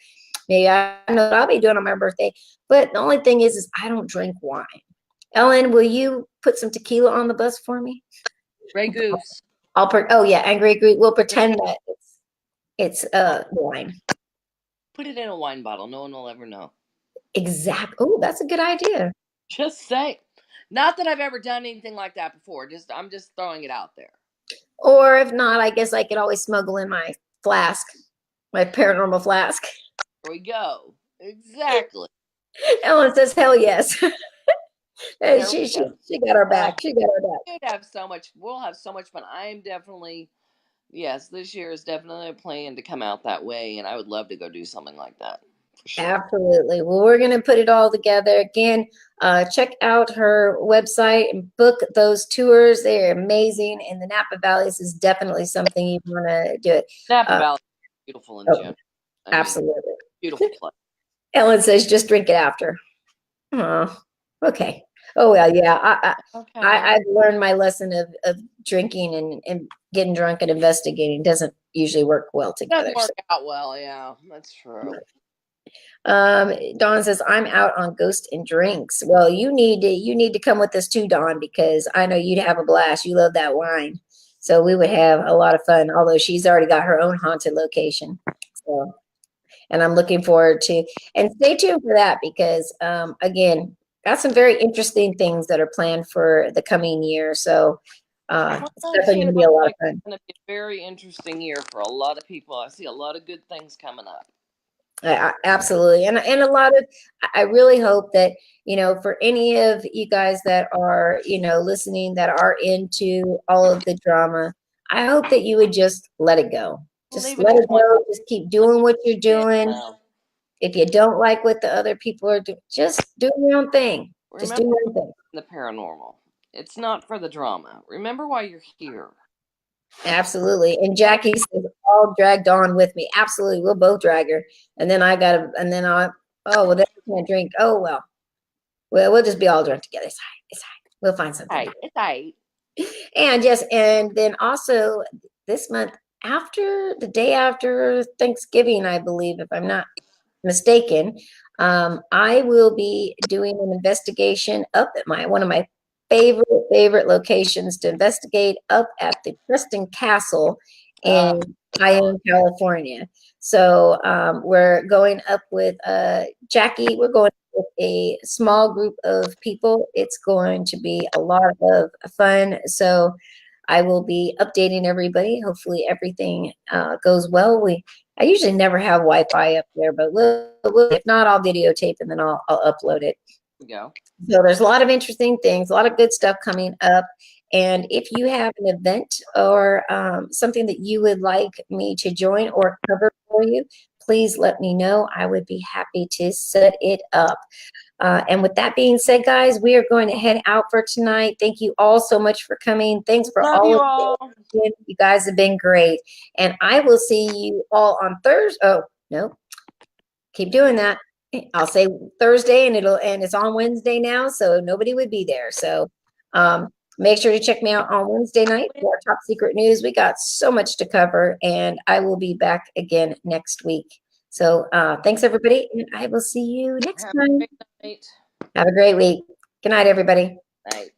Maybe I know what I'll be doing on my birthday, but the only thing is I don't drink wine. Ellen, will you put some tequila on the bus for me? Grey Goose. Oh yeah, and Grey Goose. We'll pretend that it's wine. Put it in a wine bottle. No one will ever know. Exactly. Oh, that's a good idea. Just say. Not that I've ever done anything like that before. I'm just throwing it out there. Or if not, I guess I could always smuggle in my flask, my paranormal flask. There we go. Exactly. Ellen says, "Hell yes." She got our back. She got our back. We'll have so much fun. I'm definitely, yes, this year is definitely a plan to come out that way, and I would love to go do something like that. Sure. Absolutely. Well, we're going to put it all together. Again, check out her website and book those tours. They're amazing. And the Napa Valleys is definitely something you want to do it. Napa Valley is beautiful in general. Absolutely. Beautiful place. Ellen says, just drink it after. Oh, okay. Oh, well, yeah. I've learned my lesson of drinking and getting drunk and investigating doesn't usually work well together. Doesn't work out well, yeah. That's true. Dawn says, "I'm out on ghost and drinks." Well, you need to come with us too, Dawn, because I know you'd have a blast. You love that wine, so we would have a lot of fun. Although she's already got her own haunted location. So And I'm looking forward to, and stay tuned for that because, again, got some very interesting things that are planned for the coming year. So it's definitely going to be a lot of fun. It's going to be a very interesting year for a lot of people. I see a lot of good things coming up. Absolutely. And a lot of, I really hope that, for any of you guys that are, listening, that are into all of the drama, I hope that you would just let it go. Just Leave it let at it go. Just keep doing what you're doing. Yeah. If you don't like what the other people are doing, just do your own thing. Just do Remember your own thing. the paranormal. It's not for the drama. Remember why you're here. Absolutely. And Jackie says, all dragged on with me. Absolutely. We'll both drag her. And then oh, well, then I can't drink. Oh, well, we'll just be all drunk together. It's high. It's high. We'll find something. It's right. And then also this month, after the day after Thanksgiving, I believe, if I'm not mistaken, I will be doing an investigation up at one of my favorite locations to investigate, up at the Preston Castle in Ione, California. So we're going up with Jackie. We're going with a small group of people. It's going to be a lot of fun. So I will be updating everybody. Hopefully everything goes well. I usually never have Wi-Fi up there, but if not, I'll videotape and then I'll upload it. Go. So there's a lot of interesting things, a lot of good stuff coming up. And if you have an event or something that you would like me to join or cover for you, please let me know. I would be happy to set it up. And with that being said, guys, we are going to head out for tonight. Thank you all so much for coming. Thanks for Love you all. You guys have been great. And I will see you all on Thursday. Oh, no. Keep doing that. I'll say Thursday and it's on Wednesday now, so nobody would be there. So make sure to check me out on Wednesday night for our Top Secret News. We got so much to cover, and I will be back again next week. So thanks, everybody, and I will see you next time. Night. Have a great week. Good night, everybody. Night.